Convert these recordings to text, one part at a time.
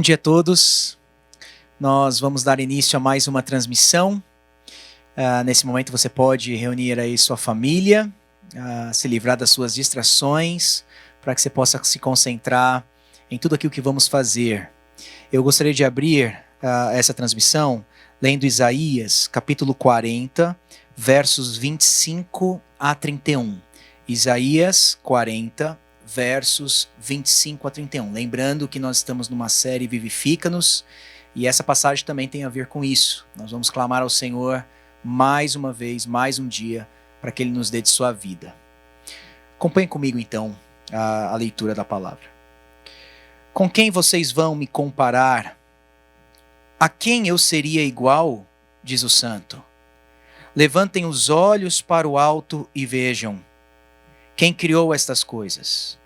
Bom dia a todos. Nós vamos dar início a mais uma transmissão. Nesse momento você pode reunir aí sua família, se livrar das suas distrações, para que você possa se concentrar em tudo aquilo que vamos fazer. Eu gostaria de abrir essa transmissão lendo Isaías, capítulo 40, versos 25 a 31. Isaías 40, versos 25 a 31. Lembrando que nós estamos numa série Vivifica-nos, e essa passagem também tem a ver com isso. Nós vamos clamar ao Senhor mais uma vez, mais um dia, para que Ele nos dê de sua vida. Acompanhe comigo então a leitura da palavra. Com quem vocês vão me comparar? A quem eu seria igual? Diz o santo. Levantem os olhos para o alto e vejam. Quem criou estas coisas?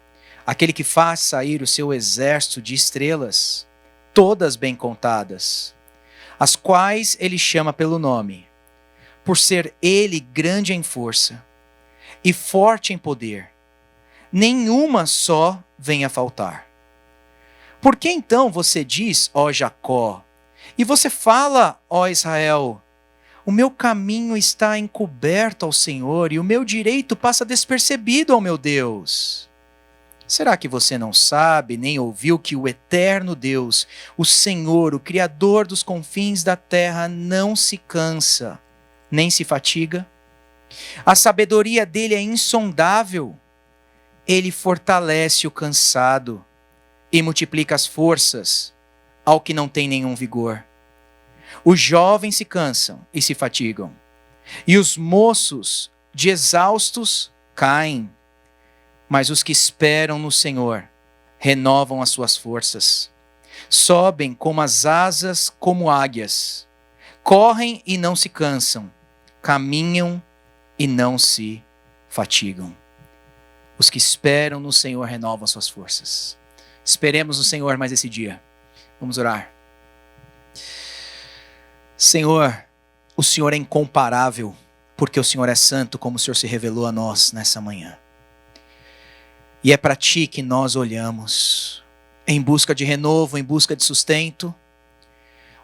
Aquele que faz sair o seu exército de estrelas, todas bem contadas, as quais ele chama pelo nome, por ser ele grande em força e forte em poder, nenhuma só vem a faltar. Por que então você diz, ó Jacó, e você fala, ó Israel, o meu caminho está encoberto ao Senhor e o meu direito passa despercebido ao meu Deus? Será que você não sabe, nem ouviu que o eterno Deus, o Senhor, o Criador dos confins da terra, não se cansa, nem se fatiga? A sabedoria dele é insondável. Ele fortalece o cansado e multiplica as forças ao que não tem nenhum vigor. Os jovens se cansam e se fatigam, e os moços de exaustos caem. Mas os que esperam no Senhor renovam as suas forças. Sobem como as asas como águias. Correm e não se cansam. Caminham e não se fatigam. Os que esperam no Senhor renovam as suas forças. Esperemos no Senhor mais esse dia. Vamos orar. Senhor, o Senhor é incomparável, porque o Senhor é santo, como o Senhor se revelou a nós nessa manhã. E é para Ti que nós olhamos, em busca de renovo, em busca de sustento.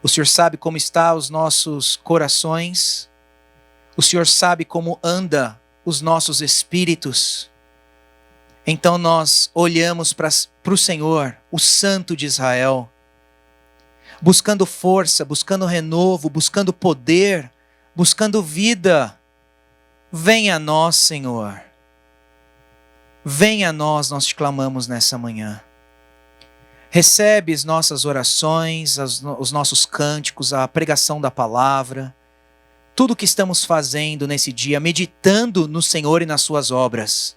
O Senhor sabe como estão os nossos corações. O Senhor sabe como anda os nossos espíritos. Então nós olhamos para o Senhor, o Santo de Israel, buscando força, buscando renovo, buscando poder, buscando vida. Venha a nós, Senhor. Venha a nós te clamamos nessa manhã. Recebe as nossas orações, os nossos cânticos, a pregação da palavra, tudo o que estamos fazendo nesse dia, meditando no Senhor e nas suas obras.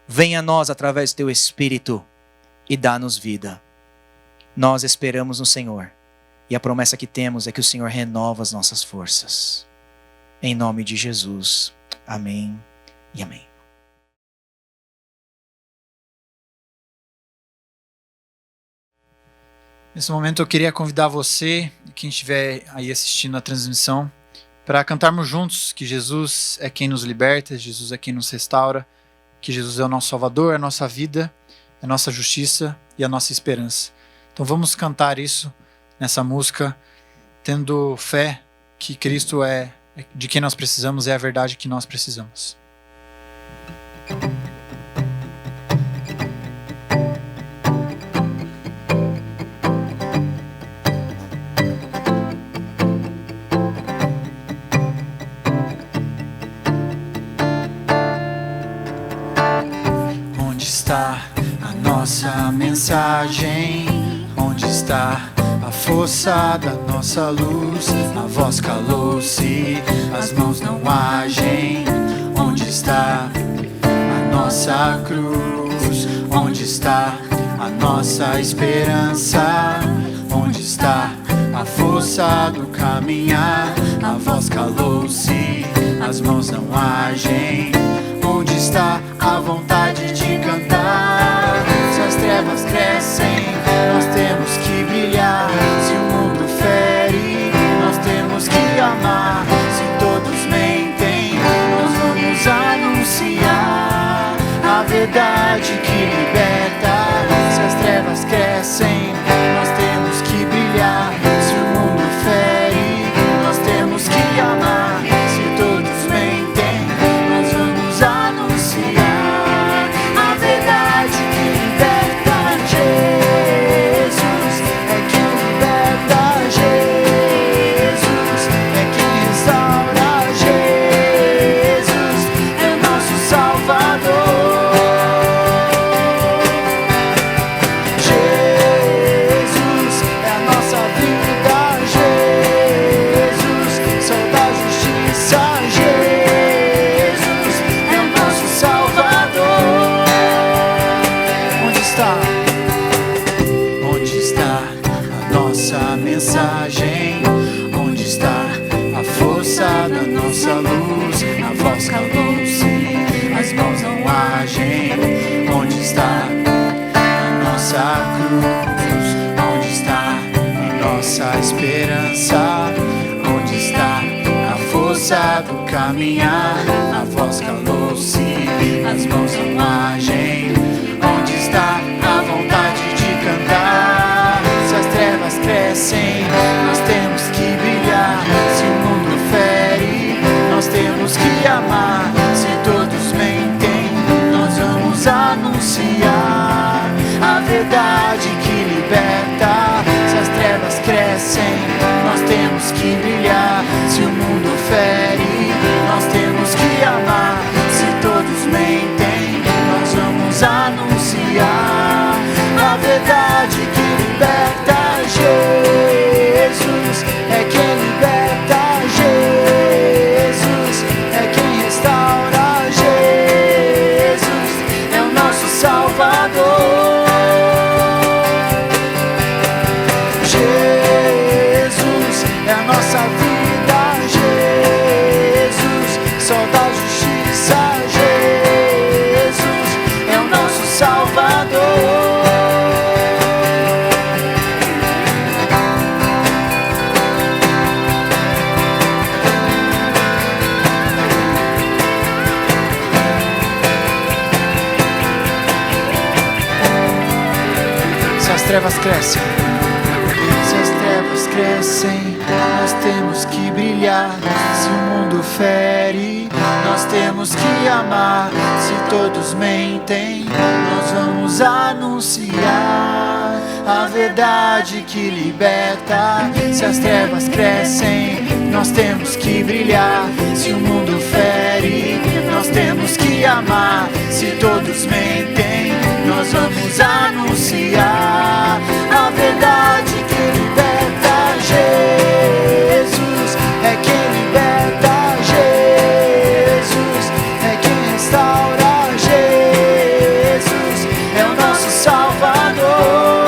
Venha a nós através do Teu Espírito e dá-nos vida. Nós esperamos no Senhor e a promessa que temos é que o Senhor renova as nossas forças. Em nome de Jesus. Amém e amém. Nesse momento eu queria convidar você, quem estiver aí assistindo a transmissão, para cantarmos juntos que Jesus é quem nos liberta, Jesus é quem nos restaura, que Jesus é o nosso Salvador, é a nossa vida, é a nossa justiça e a nossa esperança. Então vamos cantar isso nessa música, tendo fé que Cristo é de quem nós precisamos, é a verdade que nós precisamos. Nossa mensagem, onde está a força da nossa luz? A voz calou-se, as mãos não agem. Onde está a nossa cruz? Onde está a nossa esperança? Onde está a força do caminhar? A voz calou-se, as mãos não agem. Onde está a vontade de cantar? Se as trevas crescem, nós temos que brilhar. Se o mundo fere, nós temos que amar. Se todos mentem, nós vamos anunciar a verdade que liberta. Se as trevas crescem, nós temos cansado caminhar, a voz calou-se, as mãos não agem. Onde está a vontade de cantar? Se as trevas crescem, nós temos que brilhar. Se o mundo fere, nós temos que amar. Se todos mentem, nós vamos anunciar a verdade que liberta. Se as trevas crescem, nós temos que brilhar. Se o mundo fere, nós temos que amar. Se todos mentem, nós vamos anunciar a verdade que liberta. Jesus é quem liberta. Jesus é quem restaura. Jesus é o nosso Salvador. Jesus é a nossa vida. Jesus, sol da justiça. Jesus é o nosso Salvador. Se as trevas crescem, se as trevas crescem, nós temos que brilhar. Se o mundo fere, nós temos que amar. Se todos mentem, nós vamos anunciar a verdade que liberta. Se as trevas crescem, nós temos que brilhar. Se o mundo fere, nós temos que amar. Se todos mentem, nós vamos anunciar a verdade que liberta. Jesus é quem liberta. Jesus é quem restaura. Jesus é o nosso Salvador.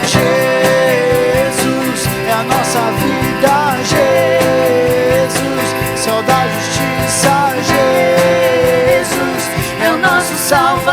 Jesus é a nossa vida. Jesus, sol da justiça. Jesus é o nosso Salvador.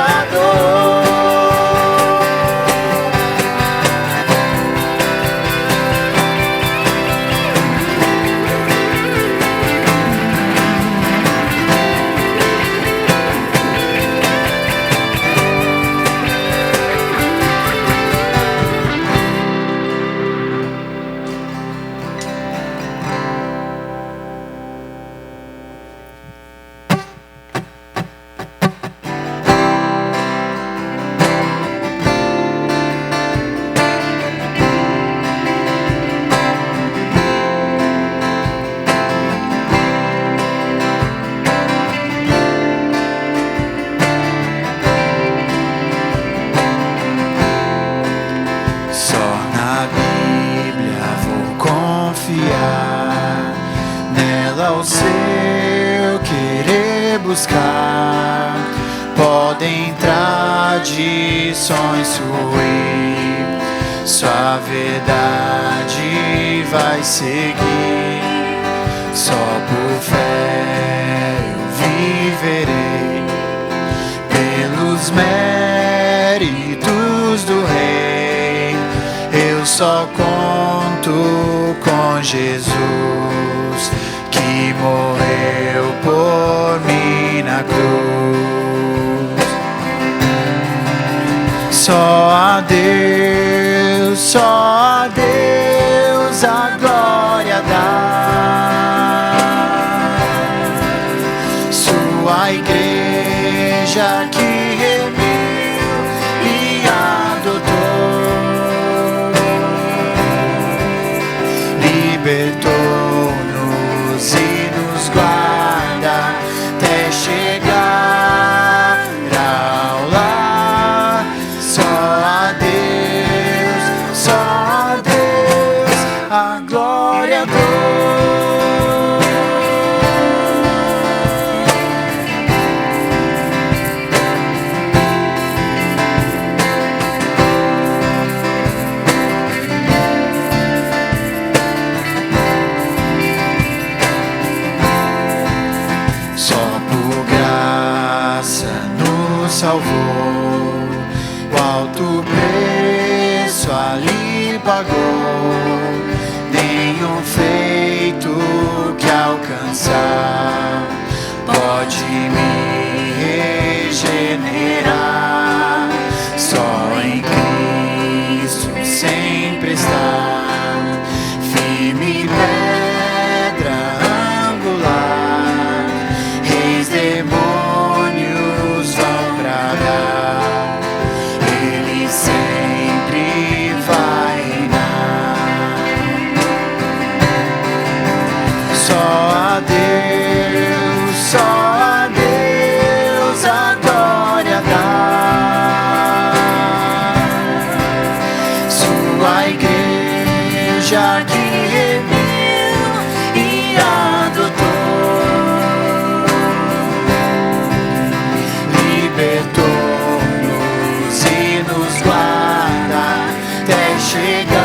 O seu querer buscar, podem entrar de sonhos fluir, sua verdade vai seguir. Só por fé eu viverei, pelos méritos do Rei. Eu só conto com Jesus, que morreu por mim na cruz. Só a Deus a glória dá. Sua igreja que remiu e adotou, libertou-nos e nos guarda até chegar ao lar. Só a Deus a glória dou. Salvou, o alto preço ali pagou, nenhum fez alcançar, pode me regenerar. Só em Cristo sempre estar, firme pedra angular. Reis, demônios vão bradar, Ele sempre vai reinar. Só a Deus a glória dar. Sua igreja que remiu e adotou, libertou-nos e nos guarda até chegar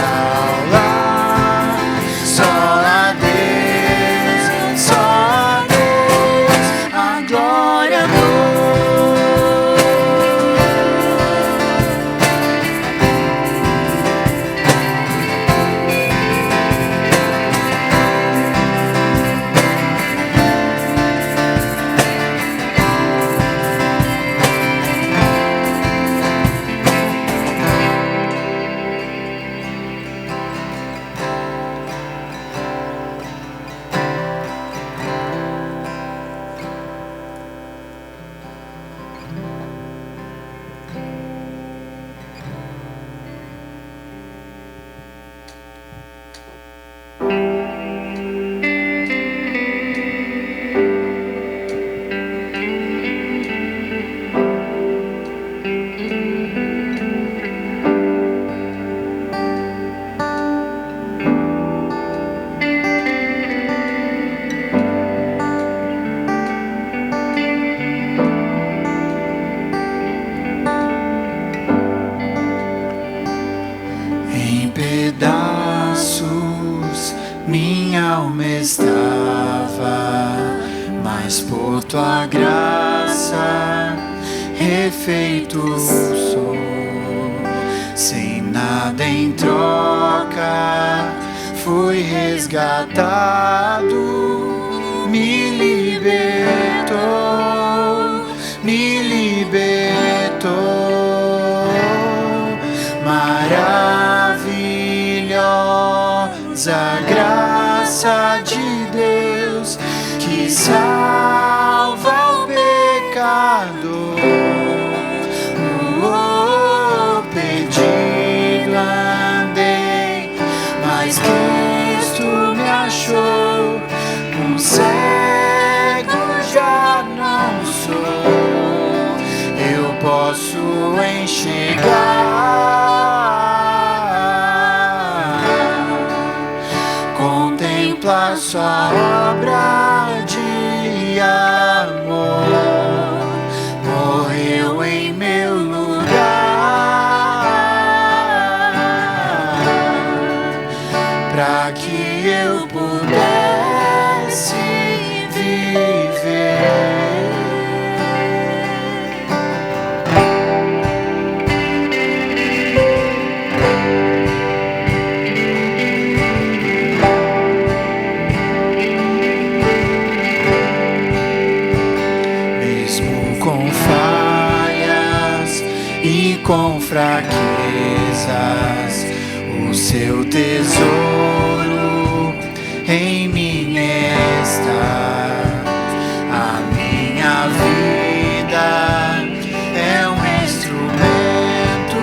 ao lar. Só a Deus a glória dou. Em pedaços minha alma estava, mas por tua graça refeito sou. Sem nada em troca fui resgatado, me libertou. Maravilhosa graça de Deus que salva o pecador. Perdido andei, mas Cristo me achou. Um cego já não sou, eu posso enxergar, contemplar sua obra de amor. Morreu em meu lugar, pra que eu pudesse viver. Mesmo com falhas e com fraquezas, o seu tesouro em mim está. A minha vida é um instrumento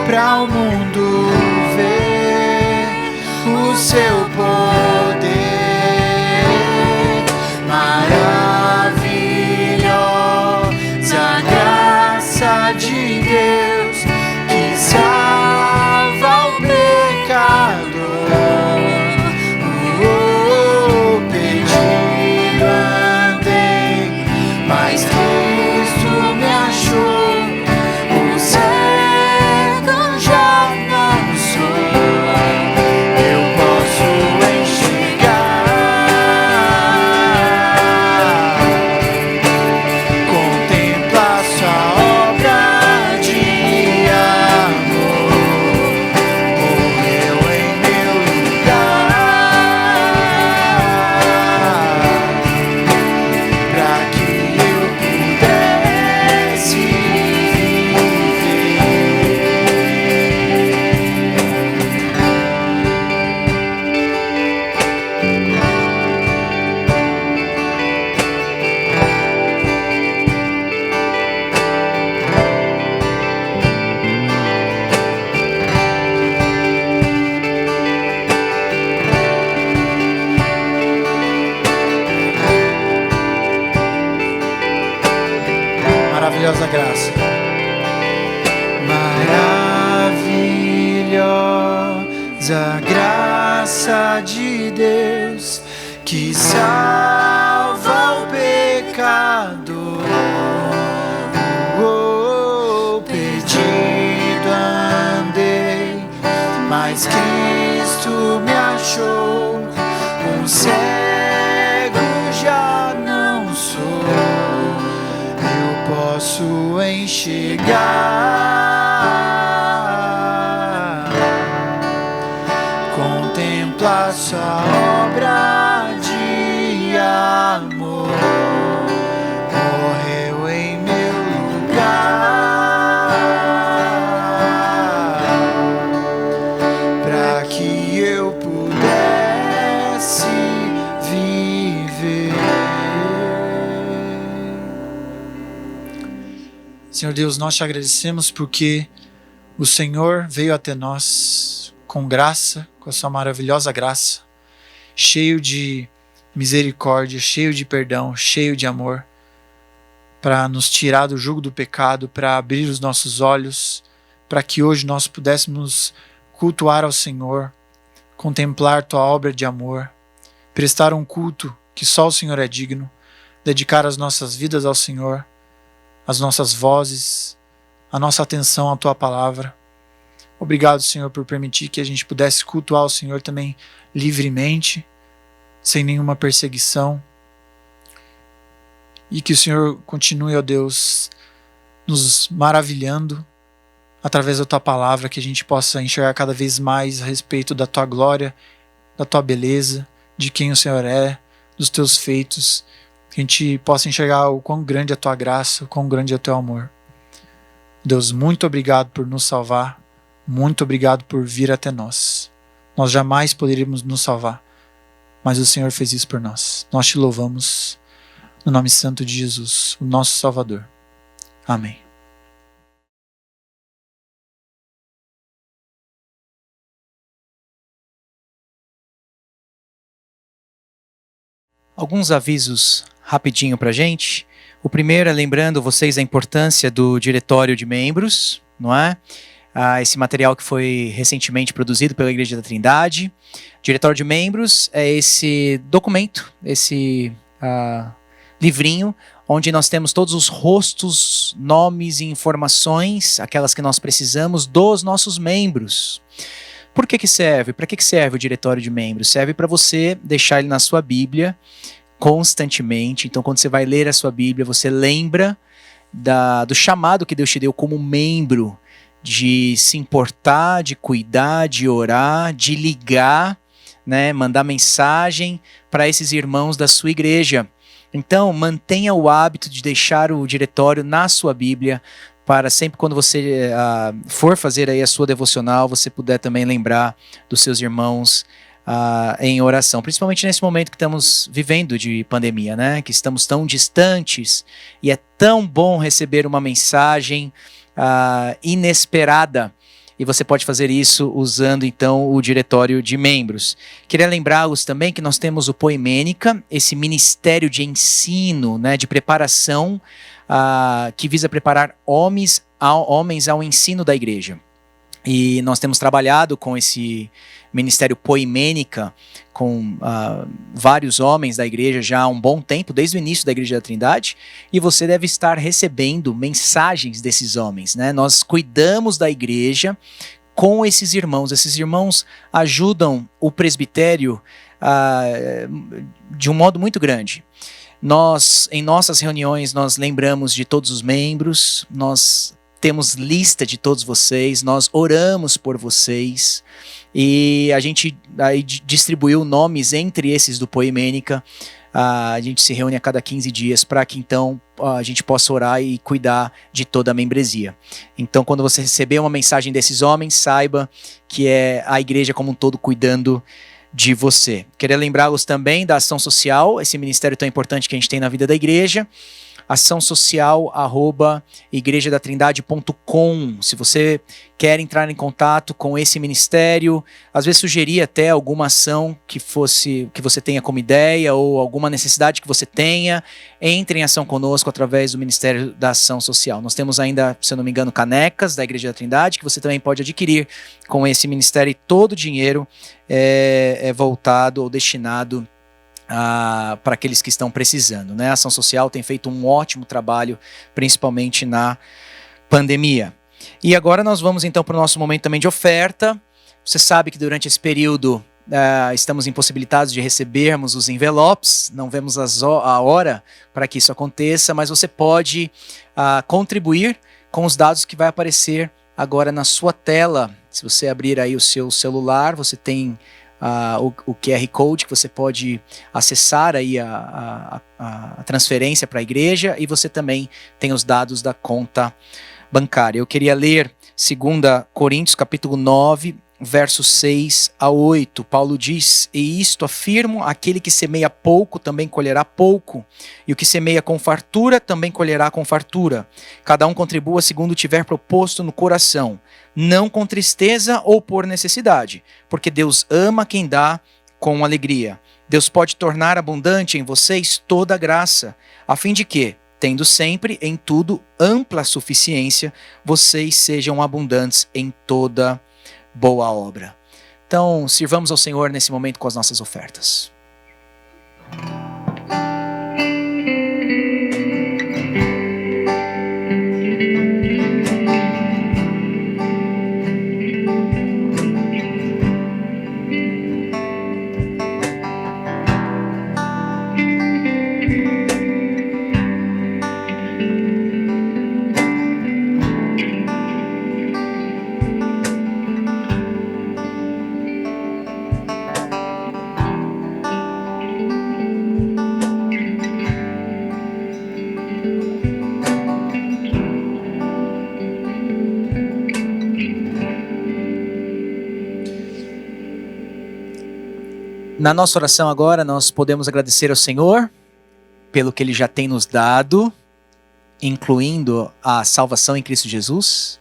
para o mundo ver o seu poder. Maravilhosa graça de Deus que salva o pecador. a graça de Deus que salva o pecador. Perdido andei, mas Cristo me achou. Um cego já não sou, eu posso enxergar, contemplar sua obra de amor. Morreu em meu lugar, para que eu pudesse viver. Senhor Deus, nós te agradecemos porque o Senhor veio até nós com graça, com a sua maravilhosa graça, cheio de misericórdia, cheio de perdão, cheio de amor, para nos tirar do jugo do pecado, para abrir os nossos olhos, para que hoje nós pudéssemos cultuar ao Senhor, contemplar tua obra de amor, prestar um culto que só o Senhor é digno, dedicar as nossas vidas ao Senhor, as nossas vozes, a nossa atenção à tua palavra. Obrigado, Senhor, por permitir que a gente pudesse cultuar o Senhor também livremente, sem nenhuma perseguição. E que o Senhor continue, ó Deus, nos maravilhando através da tua palavra, que a gente possa enxergar cada vez mais a respeito da tua glória, da tua beleza, de quem o Senhor é, dos teus feitos, que a gente possa enxergar o quão grande é a tua graça, o quão grande é o teu amor. Deus, muito obrigado por nos salvar, muito obrigado por vir até nós. Nós jamais poderíamos nos salvar, mas o Senhor fez isso por nós. Nós te louvamos no nome santo de Jesus, o nosso Salvador. Amém. Alguns avisos rapidinho pra gente. O primeiro é lembrando vocês a importância do diretório de membros, não é? Esse material que foi recentemente produzido pela Igreja da Trindade. Diretório de membros é esse documento, esse livrinho, onde nós temos todos os rostos, nomes e informações, aquelas que nós precisamos dos nossos membros. Por que serve? Para que serve o diretório de membros? Serve para você deixar ele na sua Bíblia constantemente. Então, quando você vai ler a sua Bíblia, você lembra do chamado que Deus te deu como membro, de se importar, de cuidar, de orar, de ligar, né, mandar mensagem para esses irmãos da sua igreja. Então, mantenha o hábito de deixar o diretório na sua Bíblia, para sempre quando você for fazer aí a sua devocional, você puder também lembrar dos seus irmãos em oração, principalmente nesse momento que estamos vivendo de pandemia, né? Que estamos tão distantes e é tão bom receber uma mensagem inesperada. E você pode fazer isso usando, então, o diretório de membros. Queria lembrá-los também que nós temos o Poimênica, esse ministério de ensino, né, de preparação, que visa preparar homens ao ensino da igreja. E nós temos trabalhado com esse ministério Poimênica, com vários homens da igreja já há um bom tempo, desde o início da Igreja da Trindade, e você deve estar recebendo mensagens desses homens, né? Nós cuidamos da igreja com esses irmãos ajudam o presbitério de um modo muito grande. Nós, em nossas reuniões, nós lembramos de todos os membros, nós temos lista de todos vocês, nós oramos por vocês, e a gente aí distribuiu nomes entre esses do Poimênica. A gente se reúne a cada 15 dias para que então a gente possa orar e cuidar de toda a membresia. Então, quando você receber uma mensagem desses homens, saiba que é a igreja como um todo cuidando de você. Queria lembrá-los também da ação social, esse ministério tão importante que a gente tem na vida da igreja. açãosocial@igrejadatrindade.com. Se você quer entrar em contato com esse ministério, às vezes sugerir até alguma ação que você tenha como ideia ou alguma necessidade que você tenha, entre em ação conosco através do Ministério da Ação Social. Nós temos ainda, se eu não me engano, canecas da Igreja da Trindade, que você também pode adquirir com esse ministério, e todo o dinheiro é voltado ou destinado para aqueles que estão precisando, né? A Ação Social tem feito um ótimo trabalho, principalmente na pandemia. E agora nós vamos então para o nosso momento também de oferta. Você sabe que durante esse período estamos impossibilitados de recebermos os envelopes, não vemos a hora para que isso aconteça, mas você pode contribuir com os dados que vai aparecer agora na sua tela. Se você abrir aí o seu celular, você tem o QR Code que você pode acessar aí a transferência para a igreja, e você também tem os dados da conta bancária. Eu queria ler 2 Coríntios capítulo 9, versos 6 a 8. Paulo diz: "E isto afirmo, aquele que semeia pouco também colherá pouco, e o que semeia com fartura também colherá com fartura. Cada um contribua segundo tiver proposto no coração, não com tristeza ou por necessidade, porque Deus ama quem dá com alegria. Deus pode tornar abundante em vocês toda a graça, a fim de que, tendo sempre em tudo ampla suficiência, vocês sejam abundantes em toda boa obra." Então, sirvamos ao Senhor nesse momento com as nossas ofertas. Na nossa oração agora, nós podemos agradecer ao Senhor pelo que Ele já tem nos dado, incluindo a salvação em Cristo Jesus,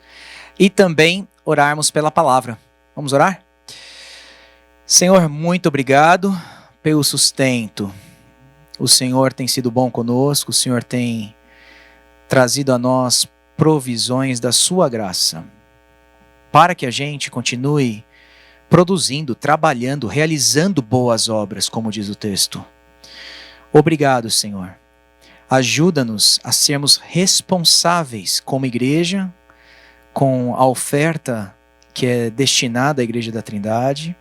e também orarmos pela palavra. Vamos orar? Senhor, muito obrigado pelo sustento. O Senhor tem sido bom conosco, o Senhor tem trazido a nós provisões da sua graça, para que a gente continue produzindo, trabalhando, realizando boas obras, como diz o texto. Obrigado, Senhor. Ajuda-nos a sermos responsáveis como igreja, com a oferta que é destinada à Igreja da Trindade,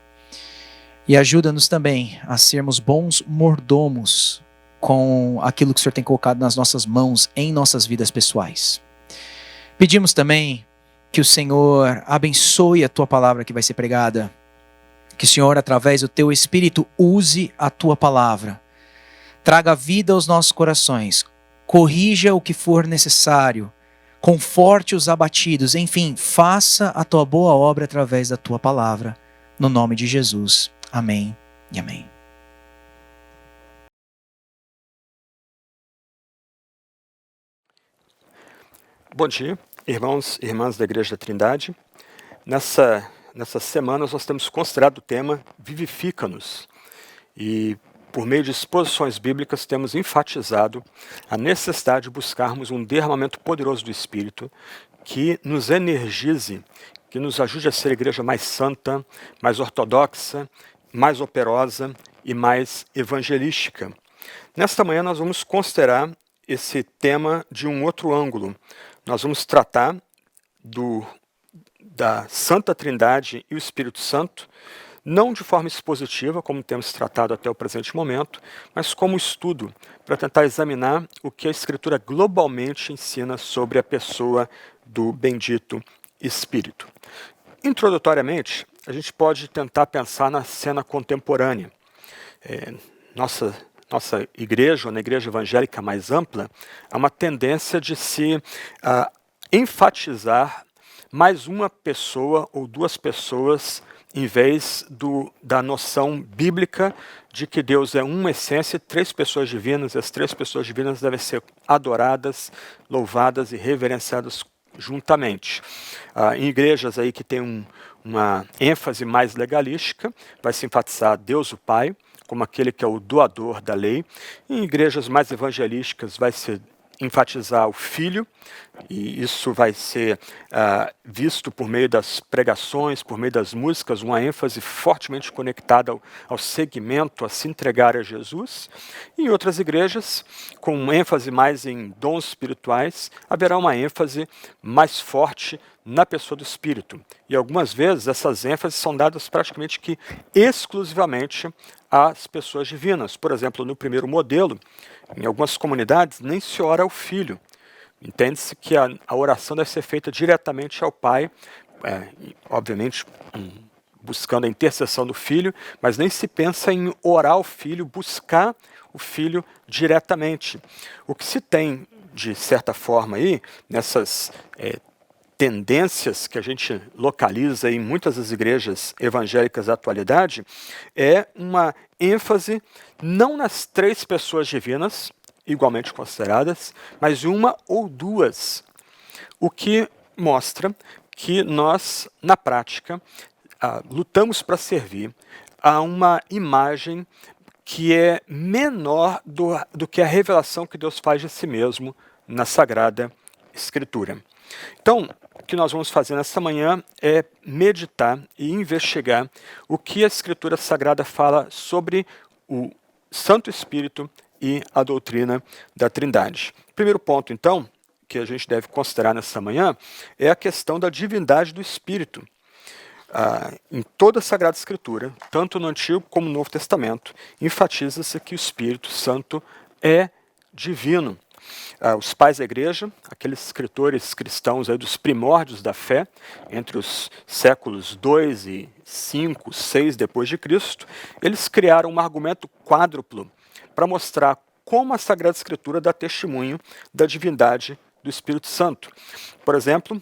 e ajuda-nos também a sermos bons mordomos com aquilo que o Senhor tem colocado nas nossas mãos, em nossas vidas pessoais. Pedimos também que o Senhor abençoe a Tua palavra que vai ser pregada, que o Senhor, através do Teu Espírito, use a Tua palavra, traga vida aos nossos corações, corrija o que for necessário, conforte os abatidos, enfim, faça a Tua boa obra através da Tua palavra, no nome de Jesus. Amém e amém. Bom dia, irmãos e irmãs da Igreja da Trindade. Nessa semana nós temos considerado o tema Vivifica-nos. E por meio de exposições bíblicas temos enfatizado a necessidade de buscarmos um derramamento poderoso do Espírito que nos energize, que nos ajude a ser a igreja mais santa, mais ortodoxa, mais operosa e mais evangelística. Nesta manhã nós vamos considerar esse tema de um outro ângulo. Nós vamos tratar da Santa Trindade e o Espírito Santo, não de forma expositiva, como temos tratado até o presente momento, mas como estudo, para tentar examinar o que a Escritura globalmente ensina sobre a pessoa do bendito Espírito. Introdutoriamente, a gente pode tentar pensar na cena contemporânea. Nossa igreja, ou na igreja evangélica mais ampla, há uma tendência de se enfatizar mais uma pessoa ou duas pessoas em vez da noção bíblica de que Deus é uma essência e três pessoas divinas, e as três pessoas divinas devem ser adoradas, louvadas e reverenciadas juntamente. Em igrejas aí que tem uma ênfase mais legalística, vai se enfatizar Deus o Pai, como aquele que é o doador da lei. Em igrejas mais evangelísticas vai se enfatizar o Filho, e isso vai ser visto por meio das pregações, por meio das músicas, uma ênfase fortemente conectada ao segmento, a se entregar a Jesus. Em outras igrejas, com ênfase mais em dons espirituais, haverá uma ênfase mais forte na pessoa do Espírito. E algumas vezes essas ênfases são dadas praticamente que exclusivamente às pessoas divinas. Por exemplo, no primeiro modelo, em algumas comunidades nem se ora ao Filho. Entende-se que a oração deve ser feita diretamente ao Pai, obviamente buscando a intercessão do Filho, mas nem se pensa em orar ao Filho, buscar o Filho diretamente. O que se tem, de certa forma, aí, nessas tendências que a gente localiza em muitas das igrejas evangélicas da atualidade, é uma ênfase não nas três pessoas divinas, igualmente consideradas, mas uma ou duas, o que mostra que nós, na prática, lutamos para servir a uma imagem que é menor do que a revelação que Deus faz de si mesmo na Sagrada Escritura. Então, o que nós vamos fazer nesta manhã é meditar e investigar o que a Escritura Sagrada fala sobre o Santo Espírito e a doutrina da Trindade. Primeiro ponto, então, que a gente deve considerar nesta manhã é a questão da divindade do Espírito. Em toda a Sagrada Escritura, tanto no Antigo como no Novo Testamento, enfatiza-se que o Espírito Santo é divino. Os pais da igreja, aqueles escritores cristãos aí dos primórdios da fé, entre os séculos 2 e 5, 6 depois de Cristo, eles criaram um argumento quádruplo para mostrar como a Sagrada Escritura dá testemunho da divindade do Espírito Santo. Por exemplo,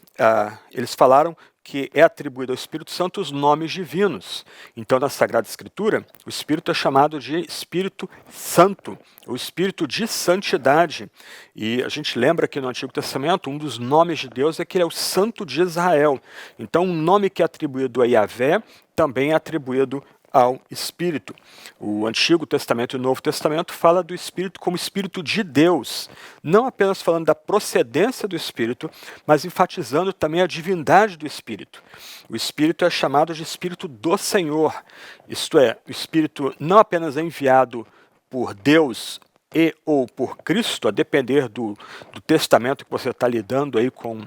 eles falaram que é atribuído ao Espírito Santo os nomes divinos. Então, na Sagrada Escritura, o Espírito é chamado de Espírito Santo, o Espírito de Santidade. E a gente lembra que no Antigo Testamento, um dos nomes de Deus é que ele é o Santo de Israel. Então, um nome que é atribuído a Yahvé também é atribuído ao Espírito. O Antigo Testamento e o Novo Testamento fala do Espírito como Espírito de Deus, não apenas falando da procedência do Espírito, mas enfatizando também a divindade do Espírito. O Espírito é chamado de Espírito do Senhor, isto é, o Espírito não apenas é enviado por Deus e ou por Cristo, a depender do testamento que você está lidando aí com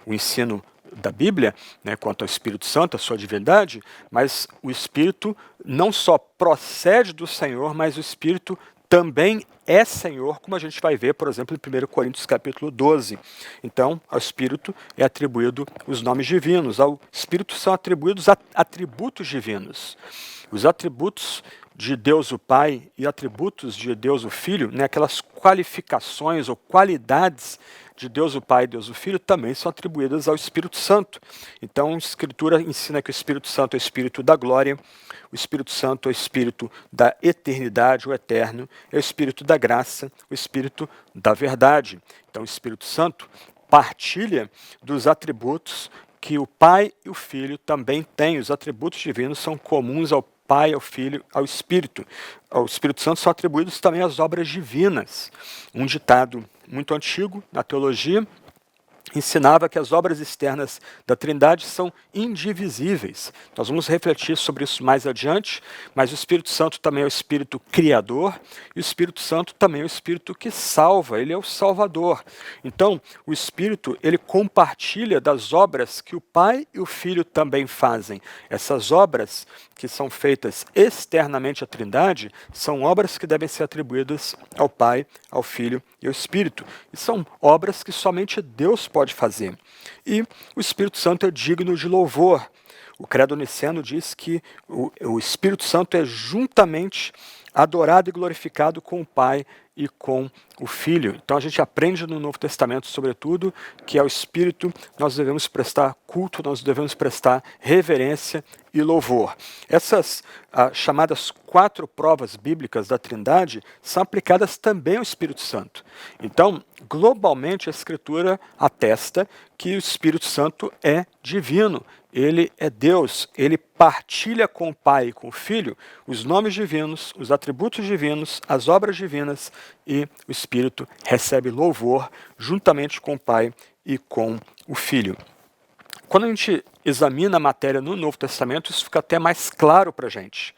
o ensino da Bíblia, né, quanto ao Espírito Santo, a sua divindade, mas o Espírito não só procede do Senhor, mas o Espírito também é Senhor, como a gente vai ver, por exemplo, em 1 Coríntios capítulo 12. Então, ao Espírito é atribuído os nomes divinos, ao Espírito são atribuídos atributos divinos. Os atributos de Deus o Pai e atributos de Deus o Filho, né, aquelas qualificações ou qualidades de Deus o Pai e Deus o Filho também são atribuídas ao Espírito Santo. Então, a Escritura ensina que o Espírito Santo é o Espírito da glória, o Espírito Santo é o Espírito da eternidade, o eterno, é o Espírito da graça, o Espírito da verdade. Então, o Espírito Santo partilha dos atributos que o Pai e o Filho também têm. Os atributos divinos são comuns ao Pai, ao Filho, ao Espírito. Ao Espírito Santo são atribuídos também as obras divinas. Um ditado muito antigo na teologia ensinava que as obras externas da Trindade são indivisíveis. Nós vamos refletir sobre isso mais adiante, mas o Espírito Santo também é o Espírito criador e o Espírito Santo também é o Espírito que salva, ele é o Salvador. Então, o Espírito, ele compartilha das obras que o Pai e o Filho também fazem. Essas obras que são feitas externamente à Trindade são obras que devem ser atribuídas ao Pai, ao Filho e ao Espírito. E são obras que somente Deus pode fazer. E o Espírito Santo é digno de louvor. O Credo Niceno diz que o Espírito Santo é juntamente adorado e glorificado com o Pai e com o Filho. Então a gente aprende no Novo Testamento, sobretudo, que ao Espírito nós devemos prestar culto, nós devemos prestar reverência e louvor. Essas chamadas 4 provas bíblicas da Trindade são aplicadas também ao Espírito Santo. Então, globalmente, a Escritura atesta que o Espírito Santo é divino. Ele é Deus, ele partilha com o Pai e com o Filho os nomes divinos, os atributos divinos, as obras divinas, e o Espírito recebe louvor juntamente com o Pai e com o Filho. Quando a gente examina a matéria no Novo Testamento, isso fica até mais claro para a gente.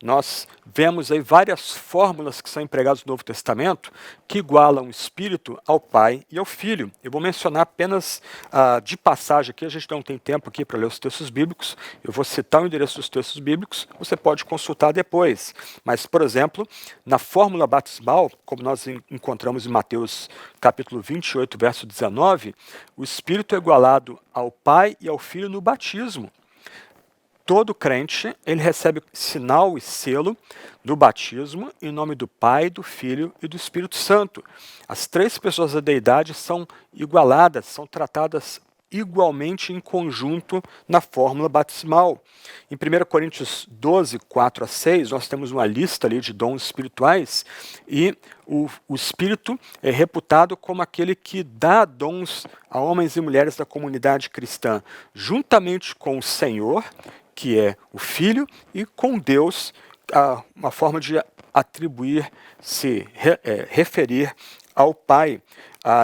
Nós vemos aí várias fórmulas que são empregadas no Novo Testamento que igualam o Espírito ao Pai e ao Filho. Eu vou mencionar apenas de passagem aqui, a gente não tem tempo aqui para ler os textos bíblicos, eu vou citar o endereço dos textos bíblicos, você pode consultar depois. Mas, por exemplo, na fórmula batismal, como nós encontramos em Mateus capítulo 28, verso 19, o Espírito é igualado ao Pai e ao Filho no batismo. Todo crente, ele recebe sinal e selo do batismo em nome do Pai, do Filho e do Espírito Santo. As 3 pessoas da deidade são igualadas, são tratadas igualmente em conjunto na fórmula batismal. Em 1 Coríntios 12, 4 a 6, nós temos uma lista ali de dons espirituais e o Espírito é reputado como aquele que dá dons a homens e mulheres da comunidade cristã, juntamente com o Senhor, que é o Filho, e com Deus, uma forma de atribuir, referir ao Pai.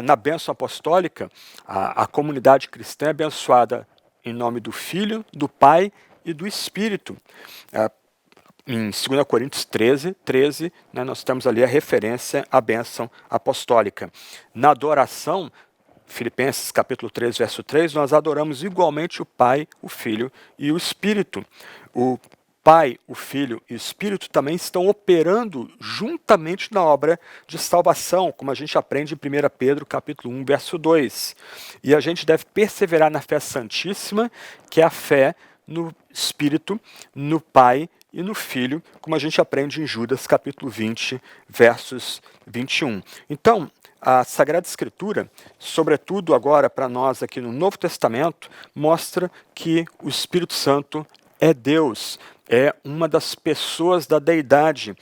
Na bênção apostólica, a comunidade cristã é abençoada em nome do Filho, do Pai e do Espírito. Em 2 Coríntios 13, nós temos ali a referência à bênção apostólica. Na adoração, Filipenses capítulo 3, verso 3, nós adoramos igualmente o Pai, o Filho e o Espírito. O Pai, o Filho e o Espírito também estão operando juntamente na obra de salvação, como a gente aprende em 1 Pedro capítulo 1, verso 2. E a gente deve perseverar na fé santíssima, que é a fé no Espírito, no Pai e no Filho, como a gente aprende em Judas capítulo 20, versos 21. Então, a Sagrada Escritura, sobretudo agora para nós aqui no Novo Testamento, mostra que o Espírito Santo é Deus, é uma das pessoas da deidade.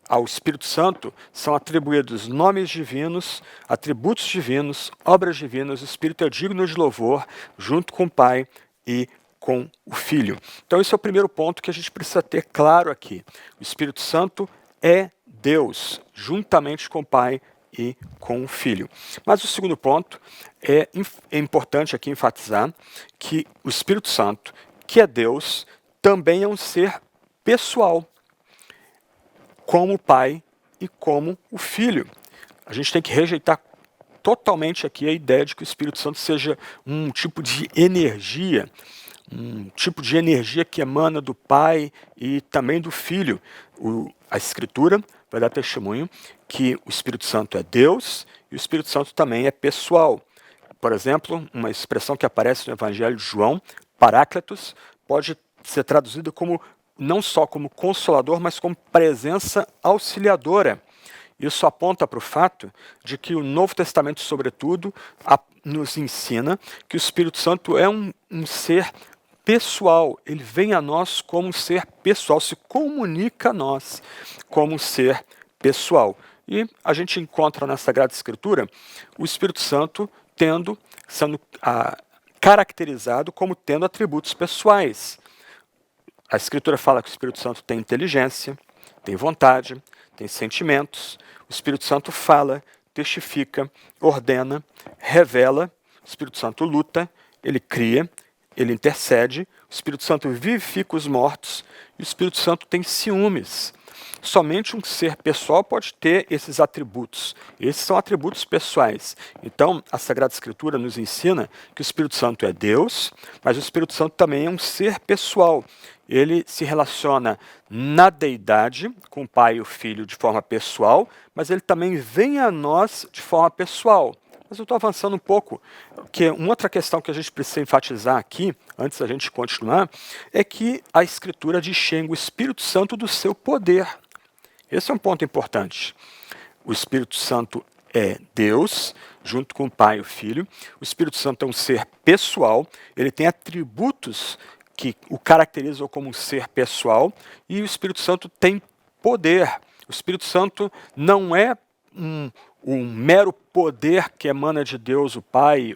Ao Espírito Santo são atribuídos nomes divinos, atributos divinos, obras divinas. O Espírito é digno de louvor, junto com o Pai e com o Filho. Então esse é o primeiro ponto que a gente precisa ter claro aqui. O Espírito Santo é Deus, juntamente com o Pai e com o Filho. Mas o segundo ponto é importante aqui enfatizar que o Espírito Santo, que é Deus, também é um ser pessoal, como o Pai e como o Filho. A gente tem que rejeitar totalmente aqui a ideia de que o Espírito Santo seja um tipo de energia que emana do Pai e também do Filho. A Escritura vai dar testemunho que o Espírito Santo é Deus e o Espírito Santo também é pessoal. Por exemplo, uma expressão que aparece no Evangelho de João, Paráclitos, pode ser traduzida como não só como consolador, mas como presença auxiliadora. Isso aponta para o fato de que o Novo Testamento, sobretudo, nos ensina que o Espírito Santo é um ser pessoal. Ele vem a nós como um ser pessoal, se comunica a nós como um ser pessoal. E a gente encontra na Sagrada Escritura o Espírito Santo sendo caracterizado como tendo atributos pessoais. A Escritura fala que o Espírito Santo tem inteligência, tem vontade, tem sentimentos. O Espírito Santo fala, testifica, ordena, revela. O Espírito Santo luta, ele cria, ele intercede. O Espírito Santo vivifica os mortos e o Espírito Santo tem ciúmes. Somente um ser pessoal pode ter esses atributos. Esses são atributos pessoais. Então, a Sagrada Escritura nos ensina que o Espírito Santo é Deus, mas o Espírito Santo também é um ser pessoal. Ele se relaciona na deidade, com o Pai e o Filho de forma pessoal, mas ele também vem a nós de forma pessoal. Mas eu estou avançando um pouco, porque uma outra questão que a gente precisa enfatizar aqui, antes da gente continuar, é que a Escritura distingue o Espírito Santo do seu poder. Esse é um ponto importante. O Espírito Santo é Deus, junto com o Pai e o Filho. O Espírito Santo é um ser pessoal, ele tem atributos que o caracterizam como um ser pessoal, e o Espírito Santo tem poder. O Espírito Santo não é um mero poder que emana de Deus o Pai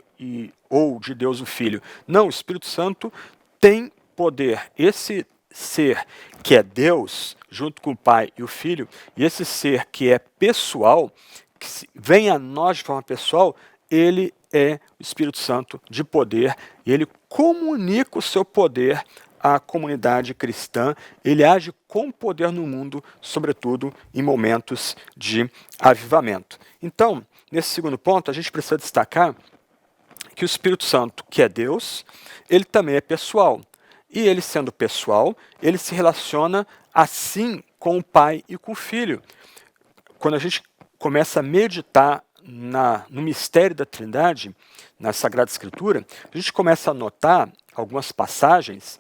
ou de Deus o Filho. Não, o Espírito Santo tem poder. Esse ser que é Deus, junto com o Pai e o Filho, e esse ser que é pessoal, que vem a nós de forma pessoal, ele é o Espírito Santo de poder, e ele comunica o seu poder à comunidade cristã, ele age com poder no mundo, sobretudo em momentos de avivamento. Então, nesse segundo ponto, a gente precisa destacar que o Espírito Santo, que é Deus, ele também é pessoal. E ele sendo pessoal, ele se relaciona assim com o Pai e com o Filho. Quando a gente começa a meditar no mistério da Trindade, na Sagrada Escritura, a gente começa a notar algumas passagens,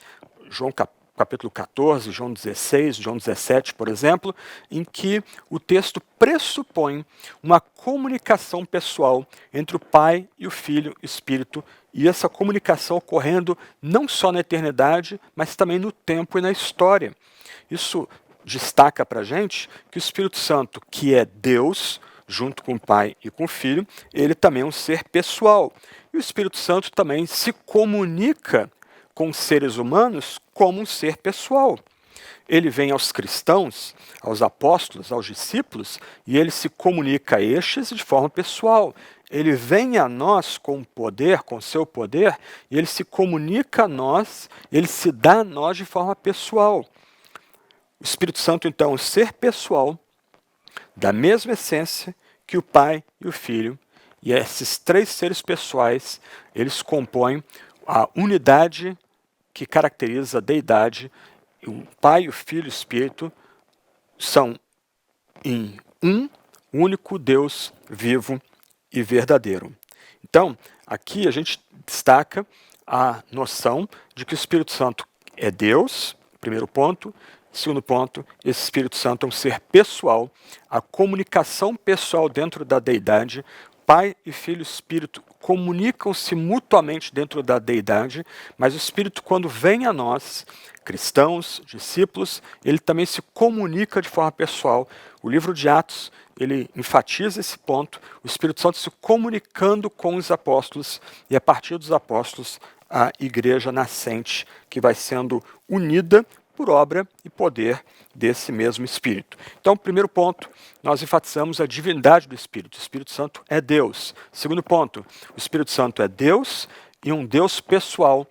João capítulo 14, João 16, João 17, por exemplo, em que o texto pressupõe uma comunicação pessoal entre o Pai e o Filho, Espírito, e essa comunicação ocorrendo não só na eternidade, mas também no tempo e na história. Isso destaca para a gente que o Espírito Santo, que é Deus, junto com o Pai e com o Filho, ele também é um ser pessoal. E o Espírito Santo também se comunica com os seres humanos como um ser pessoal. Ele vem aos cristãos, aos apóstolos, aos discípulos, e ele se comunica a estes de forma pessoal. Ele vem a nós com poder, com seu poder, e ele se comunica a nós, ele se dá a nós de forma pessoal. O Espírito Santo, então, é um ser pessoal, da mesma essência que o Pai e o Filho, e esses três seres pessoais, eles compõem a unidade que caracteriza a deidade. O Pai, o Filho e o Espírito são em um único Deus vivo e verdadeiro. Então, aqui a gente destaca a noção de que o Espírito Santo é Deus, primeiro ponto. Segundo ponto, esse Espírito Santo é um ser pessoal, a comunicação pessoal dentro da deidade. Pai e Filho e Espírito comunicam-se mutuamente dentro da deidade, mas o Espírito, quando vem a nós, cristãos, discípulos, ele também se comunica de forma pessoal. O livro de Atos, ele enfatiza esse ponto, o Espírito Santo se comunicando com os apóstolos, e a partir dos apóstolos, a igreja nascente, que vai sendo unida por obra e poder desse mesmo Espírito. Então, primeiro ponto, nós enfatizamos a divindade do Espírito. O Espírito Santo é Deus. Segundo ponto, o Espírito Santo é Deus e um Deus pessoal,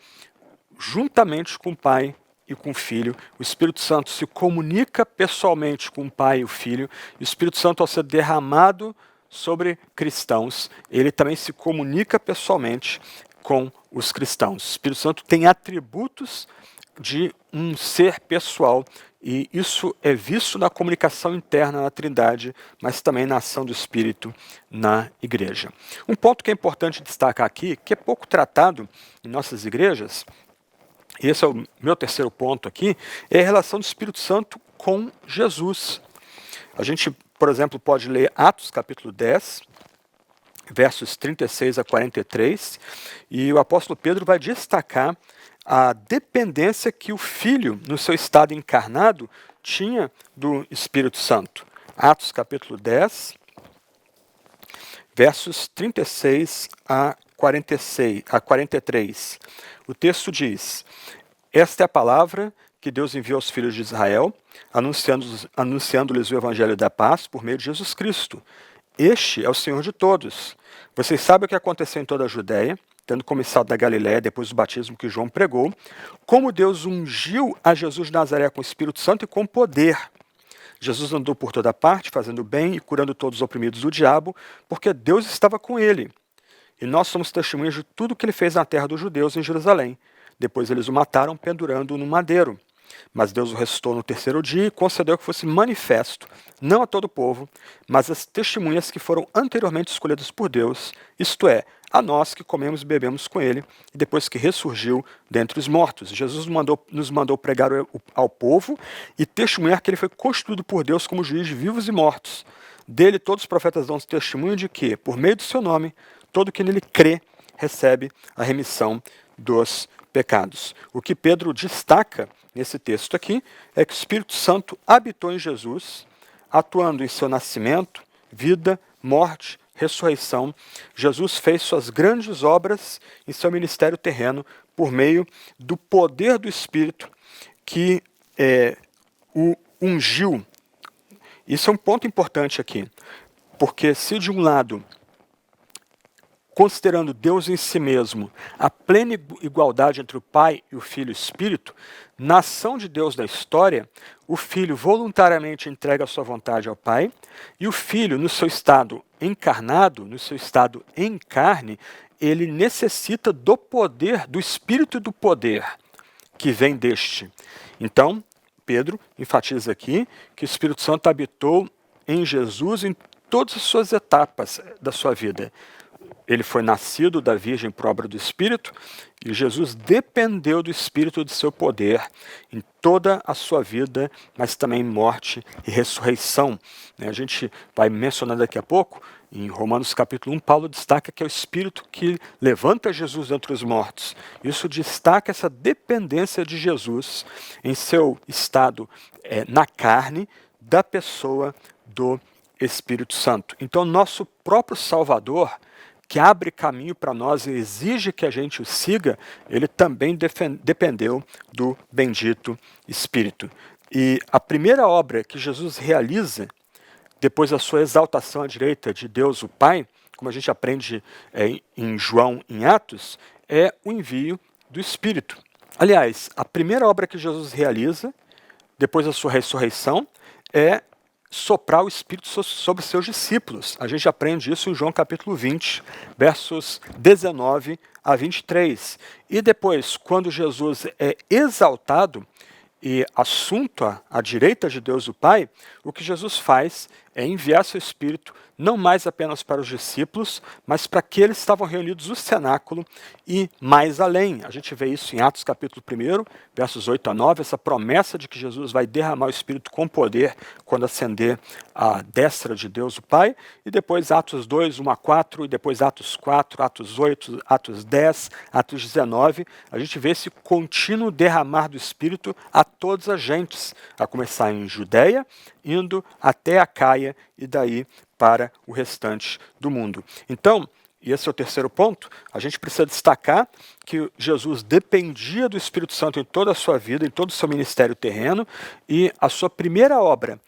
juntamente com o Pai e com o Filho. O Espírito Santo se comunica pessoalmente com o Pai e o Filho. E o Espírito Santo, ao ser derramado sobre cristãos, ele também se comunica pessoalmente com os cristãos. O Espírito Santo tem atributos de um ser pessoal, e isso é visto na comunicação interna na Trindade, mas também na ação do Espírito na igreja. Um ponto que é importante destacar aqui, que é pouco tratado em nossas igrejas, e esse é o meu terceiro ponto aqui, é a relação do Espírito Santo com Jesus. A gente, por exemplo, pode ler Atos capítulo 10, versos 36 a 43, e o apóstolo Pedro vai destacar a dependência que o Filho, no seu estado encarnado, tinha do Espírito Santo. Atos capítulo 10, versos 36 a 43. O texto diz: esta é a palavra que Deus enviou aos filhos de Israel, anunciando-lhes o evangelho da paz por meio de Jesus Cristo. Este é o Senhor de todos. Vocês sabem o que aconteceu em toda a Judéia, tendo começado da Galiléia, depois do batismo que João pregou, como Deus ungiu a Jesus de Nazaré com o Espírito Santo e com poder. Jesus andou por toda parte, fazendo bem e curando todos os oprimidos do diabo, porque Deus estava com ele. E nós somos testemunhas de tudo que ele fez na terra dos judeus em Jerusalém. Depois eles o mataram, pendurando-o no madeiro. mas Deus o ressuscitou no terceiro dia e concedeu que fosse manifesto, não a todo o povo, mas às testemunhas que foram anteriormente escolhidas por Deus, isto é, a nós que comemos e bebemos com ele, e depois que ressurgiu dentre os mortos. Jesus nos mandou pregar ao povo e testemunhar que ele foi constituído por Deus como juiz de vivos e mortos. Dele todos os profetas dão testemunho de que, por meio do seu nome, todo que nele crê recebe a remissão dos pecados. O que Pedro destaca nesse texto aqui é que o Espírito Santo habitou em Jesus, atuando em seu nascimento, vida, morte, ressurreição. Jesus fez suas grandes obras em seu ministério terreno por meio do poder do Espírito que o ungiu. Isso é um ponto importante aqui, porque se de um lado, considerando Deus em si mesmo, a plena igualdade entre o Pai e o Filho e o Espírito, na ação de Deus na história, o Filho voluntariamente entrega a sua vontade ao Pai, e o Filho, no seu estado encarnado, no seu estado em carne, ele necessita do poder, do Espírito e do poder que vem deste. Então, Pedro enfatiza aqui que o Espírito Santo habitou em Jesus em todas as suas etapas da sua vida. Ele foi nascido da Virgem por obra do Espírito e Jesus dependeu do Espírito e do seu poder em toda a sua vida, mas também em morte e ressurreição. A gente vai mencionar daqui a pouco, em Romanos capítulo 1, Paulo destaca que é o Espírito que levanta Jesus dentre os mortos. Isso destaca essa dependência de Jesus em seu estado na carne da pessoa do Espírito Santo. Então, nosso próprio Salvador, que abre caminho para nós e exige que a gente o siga, ele também dependeu do bendito Espírito. E a primeira obra que Jesus realiza, depois da sua exaltação à direita de Deus o Pai, como a gente aprende em João, em Atos, é o envio do Espírito. Aliás, a primeira obra que Jesus realiza, depois da sua ressurreição, é soprar o Espírito sobre seus discípulos. A gente aprende isso em João capítulo 20, versos 19 a 23. E depois, quando Jesus é exaltado e assunto à direita de Deus o Pai, o que Jesus faz é enviar seu Espírito não mais apenas para os discípulos, mas para aqueles que estavam reunidos no cenáculo e mais além. A gente vê isso em Atos capítulo 1, versos 8 a 9, essa promessa de que Jesus vai derramar o Espírito com poder quando ascender à destra de Deus o Pai, e depois Atos 2, 1 a 4, e depois Atos 4, Atos 8, Atos 10, Atos 19, a gente vê esse contínuo derramar do Espírito a todas as gentes, a começar em Judeia, indo até a Caia e daí para o restante do mundo. Então, e esse é o terceiro ponto, a gente precisa destacar que Jesus dependia do Espírito Santo em toda a sua vida, em todo o seu ministério terreno, e a sua primeira obra,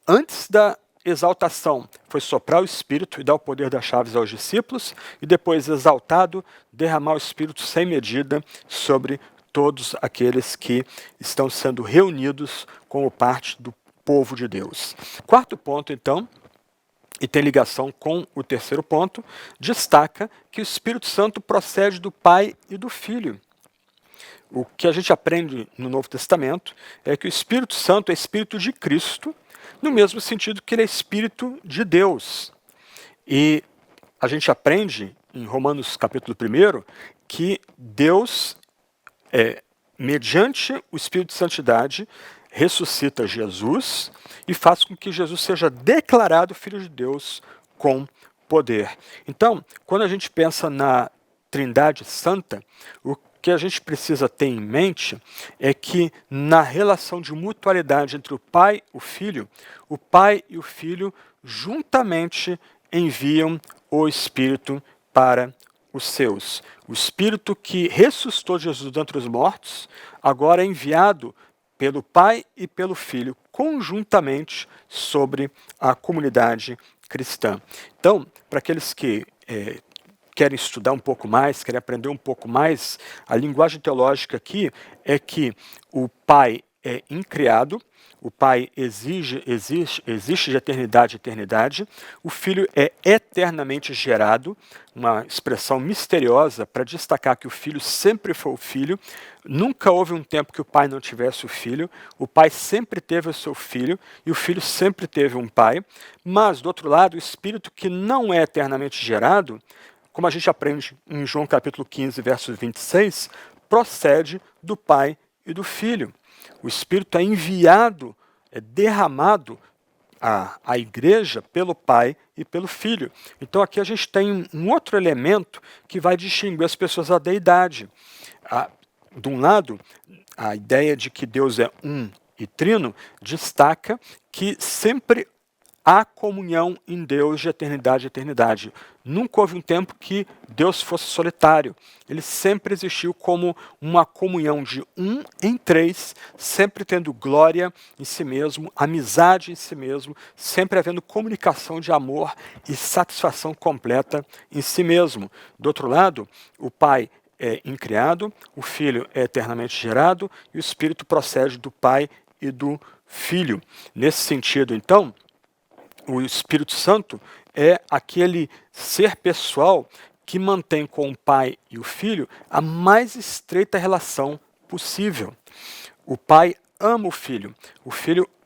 antes da exaltação, foi soprar o Espírito e dar o poder das chaves aos discípulos, e depois, exaltado, derramar o Espírito sem medida sobre todos aqueles que estão sendo reunidos como parte do povo de Deus. Quarto ponto, então, e tem ligação com o terceiro ponto, destaca que o Espírito Santo procede do Pai e do Filho. O que a gente aprende no Novo Testamento é que o Espírito Santo é Espírito de Cristo, no mesmo sentido que ele é Espírito de Deus. E a gente aprende em Romanos capítulo 1 que Deus, mediante o Espírito de Santidade, ressuscita Jesus e faz com que Jesus seja declarado Filho de Deus com poder. Então, quando a gente pensa na Trindade Santa, o que a gente precisa ter em mente é que na relação de mutualidade entre o Pai e o Pai e o Filho juntamente enviam o Espírito para os seus. O Espírito que ressuscitou Jesus dentre os mortos, agora é enviado pelo Pai e pelo Filho, conjuntamente sobre a comunidade cristã. Então, para aqueles que querem estudar um pouco mais, querem aprender um pouco mais, a linguagem teológica aqui é que o Pai é incriado, o Pai existe de eternidade a eternidade, o Filho é eternamente gerado, uma expressão misteriosa para destacar que o Filho sempre foi o Filho, nunca houve um tempo que o Pai não tivesse o Filho, o Pai sempre teve o seu Filho e o Filho sempre teve um Pai, mas, do outro lado, o Espírito que não é eternamente gerado, como a gente aprende em João capítulo 15, verso 26, procede do Pai e do Filho. O Espírito é enviado, é derramado à igreja pelo Pai e pelo Filho. Então aqui a gente tem um outro elemento que vai distinguir as pessoas da deidade. De um lado, a ideia de que Deus é um e trino destaca que sempre há comunhão em Deus de eternidade a eternidade. Nunca houve um tempo que Deus fosse solitário. Ele sempre existiu como uma comunhão de um em três, sempre tendo glória em si mesmo, amizade em si mesmo, sempre havendo comunicação de amor e satisfação completa em si mesmo. Do outro lado, o Pai é incriado, o Filho é eternamente gerado e o Espírito procede do Pai e do Filho. Nesse sentido, então, o Espírito Santo é aquele ser pessoal que mantém com o Pai e o Filho a mais estreita relação possível. O Pai ama o Filho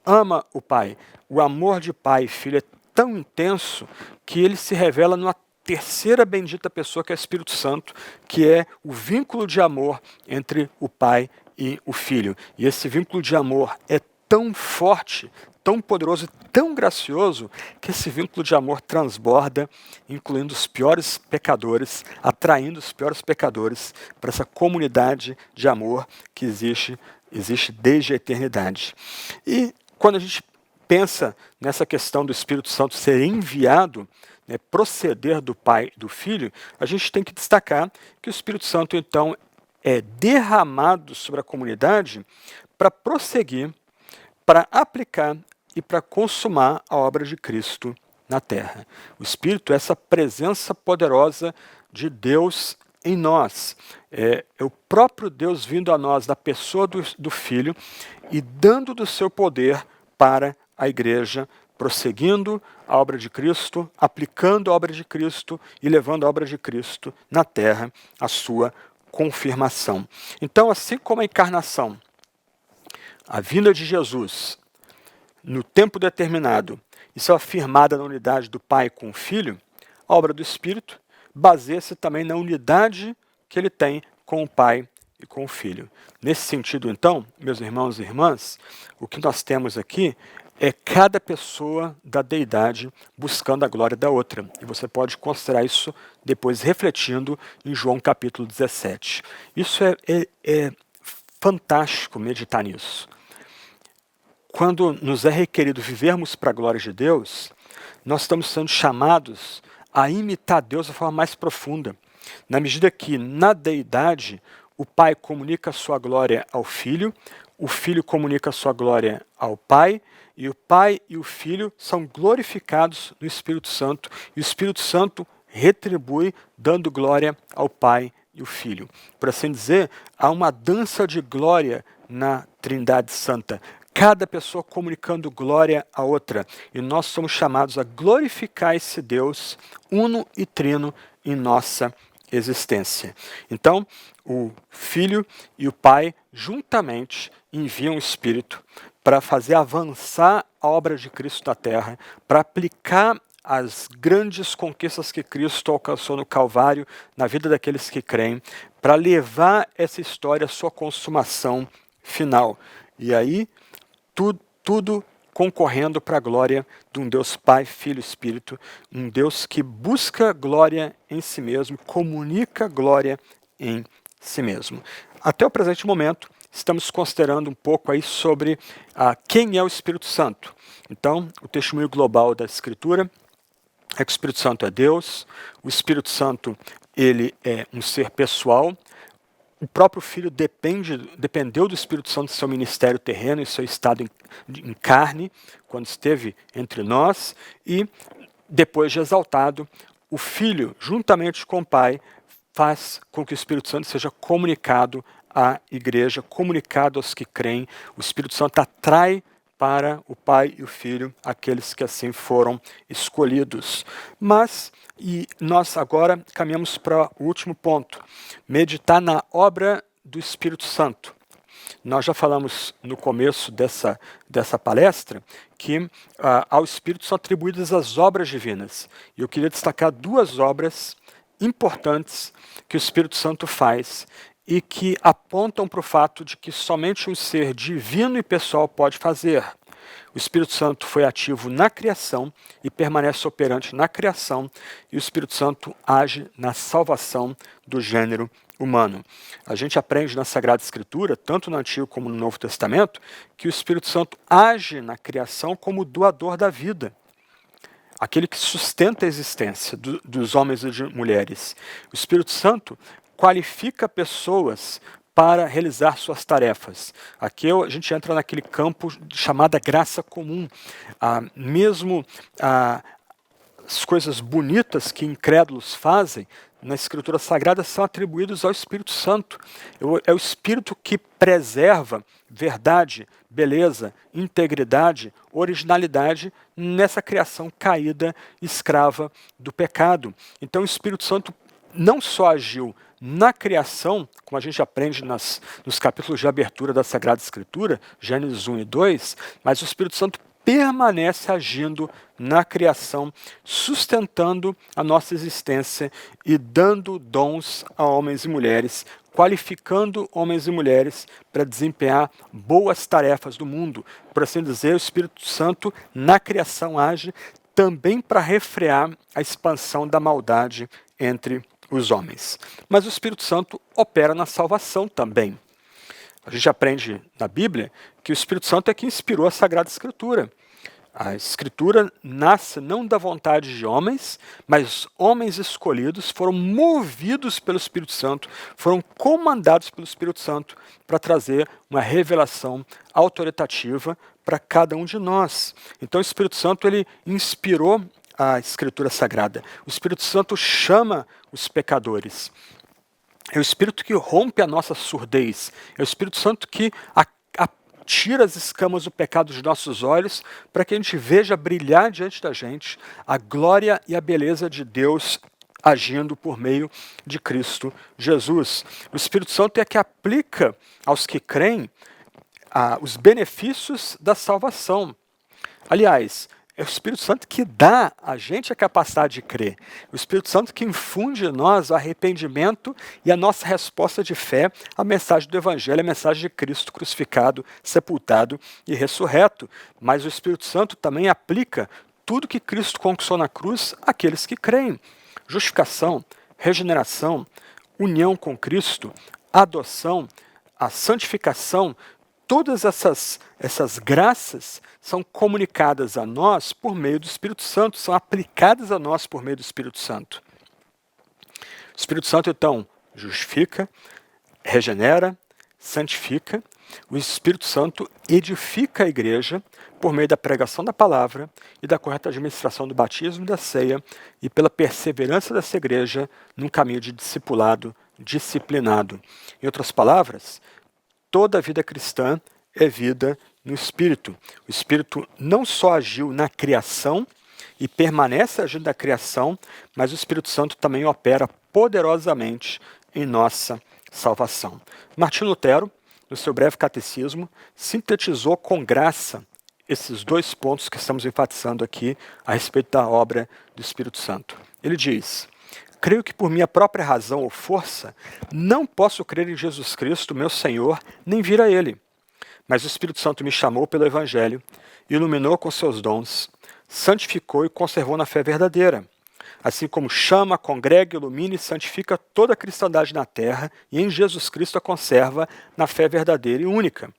ama o Pai. O amor de Pai e Filho é tão intenso que ele se revela numa terceira bendita pessoa, que é o Espírito Santo, que é o vínculo de amor entre o Pai e o Filho. E esse vínculo de amor é tão forte, tão poderoso e tão gracioso, que esse vínculo de amor transborda, incluindo os piores pecadores, atraindo os piores pecadores para essa comunidade de amor que existe desde a eternidade. E quando a gente pensa nessa questão do Espírito Santo ser enviado, proceder do Pai e do Filho, a gente tem que destacar que o Espírito Santo, então, é derramado sobre a comunidade para prosseguir, para aplicar e para consumar a obra de Cristo na terra. O Espírito é essa presença poderosa de Deus em nós. É o próprio Deus vindo a nós da pessoa do Filho e dando do seu poder para a igreja, prosseguindo a obra de Cristo, aplicando a obra de Cristo e levando a obra de Cristo na terra, a sua confirmação. Então, assim como a encarnação, a vinda de Jesus, no tempo determinado, isso é afirmada na unidade do Pai com o Filho, a obra do Espírito baseia-se também na unidade que ele tem com o Pai e com o Filho. Nesse sentido, então, meus irmãos e irmãs, o que nós temos aqui é cada pessoa da deidade buscando a glória da outra. E você pode considerar isso depois refletindo em João capítulo 17. Isso é fantástico meditar nisso. Quando nos é requerido vivermos para a glória de Deus, nós estamos sendo chamados a imitar Deus de forma mais profunda. Na medida que, na deidade, o Pai comunica a sua glória ao Filho, o Filho comunica a sua glória ao Pai, e o Pai e o Filho são glorificados no Espírito Santo, e o Espírito Santo retribui, dando glória ao Pai e o Filho. Por assim dizer, há uma dança de glória na Trindade Santa, cada pessoa comunicando glória à outra. E nós somos chamados a glorificar esse Deus uno e trino em nossa existência. Então, o Filho e o Pai juntamente enviam o Espírito para fazer avançar a obra de Cristo na terra, para aplicar as grandes conquistas que Cristo alcançou no Calvário na vida daqueles que creem, para levar essa história à sua consumação final. E aí, tudo concorrendo para a glória de um Deus Pai, Filho e Espírito, um Deus que busca glória em si mesmo, comunica glória em si mesmo. Até o presente momento, estamos considerando um pouco aí sobre quem é o Espírito Santo. Então, o testemunho global da Escritura é que o Espírito Santo é Deus, o Espírito Santo ele é um ser pessoal, o próprio Filho dependeu do Espírito Santo em seu ministério terreno, em seu estado em carne, quando esteve entre nós, e depois de exaltado, o Filho, juntamente com o Pai, faz com que o Espírito Santo seja comunicado à igreja, comunicado aos que creem. O Espírito Santo atrai para o Pai e o Filho aqueles que assim foram escolhidos. E nós agora caminhamos para o último ponto, meditar na obra do Espírito Santo. Nós já falamos no começo dessa palestra que ao Espírito são atribuídas as obras divinas. E eu queria destacar duas obras importantes que o Espírito Santo faz e que apontam para o fato de que somente um ser divino e pessoal pode fazer. O Espírito Santo foi ativo na criação e permanece operante na criação, e o Espírito Santo age na salvação do gênero humano. A gente aprende na Sagrada Escritura, tanto no Antigo como no Novo Testamento, que o Espírito Santo age na criação como doador da vida, aquele que sustenta a existência dos homens e de mulheres. O Espírito Santo qualifica pessoas para realizar suas tarefas. Aqui a gente entra naquele campo chamada graça comum. Mesmo as coisas bonitas que incrédulos fazem na Escritura Sagrada são atribuídos ao Espírito Santo. É o Espírito que preserva verdade, beleza, integridade, originalidade nessa criação caída, escrava do pecado. Então o Espírito Santo não só agiu na criação, como a gente aprende nos capítulos de abertura da Sagrada Escritura, Gênesis 1 e 2, mas o Espírito Santo permanece agindo na criação, sustentando a nossa existência e dando dons a homens e mulheres, qualificando homens e mulheres para desempenhar boas tarefas do mundo. Por assim dizer, o Espírito Santo na criação age também para refrear a expansão da maldade entre os homens. Mas o Espírito Santo opera na salvação também. A gente aprende na Bíblia que o Espírito Santo é que inspirou a Sagrada Escritura. A Escritura nasce não da vontade de homens, mas homens escolhidos foram movidos pelo Espírito Santo, foram comandados pelo Espírito Santo para trazer uma revelação autoritativa para cada um de nós. Então o Espírito Santo ele inspirou a Escritura Sagrada. O Espírito Santo chama os pecadores. É o Espírito que rompe a nossa surdez. É o Espírito Santo que tira as escamas do pecado dos nossos olhos para que a gente veja brilhar diante da gente a glória e a beleza de Deus agindo por meio de Cristo Jesus. O Espírito Santo é que aplica aos que creem os benefícios da salvação. Aliás, é o Espírito Santo que dá a gente a capacidade de crer. O Espírito Santo que infunde em nós o arrependimento e a nossa resposta de fé à mensagem do Evangelho, a mensagem de Cristo crucificado, sepultado e ressurreto. Mas o Espírito Santo também aplica tudo que Cristo conquistou na cruz àqueles que creem. Justificação, regeneração, união com Cristo, adoção, a santificação, todas essas graças são comunicadas a nós por meio do Espírito Santo, são aplicadas a nós por meio do Espírito Santo. O Espírito Santo, então, justifica, regenera, santifica. O Espírito Santo edifica a igreja por meio da pregação da palavra e da correta administração do batismo e da ceia e pela perseverança dessa igreja num caminho de discipulado disciplinado. Em outras palavras, toda a vida cristã é vida no Espírito. O Espírito não só agiu na criação e permanece agindo na criação, mas o Espírito Santo também opera poderosamente em nossa salvação. Martinho Lutero, no seu breve catecismo, sintetizou com graça esses dois pontos que estamos enfatizando aqui a respeito da obra do Espírito Santo. Ele diz: creio que por minha própria razão ou força não posso crer em Jesus Cristo, meu Senhor, nem vir a Ele. Mas o Espírito Santo me chamou pelo Evangelho, iluminou com seus dons, santificou e conservou na fé verdadeira. Assim como chama, congrega, ilumina e santifica toda a cristandade na terra e em Jesus Cristo a conserva na fé verdadeira e única.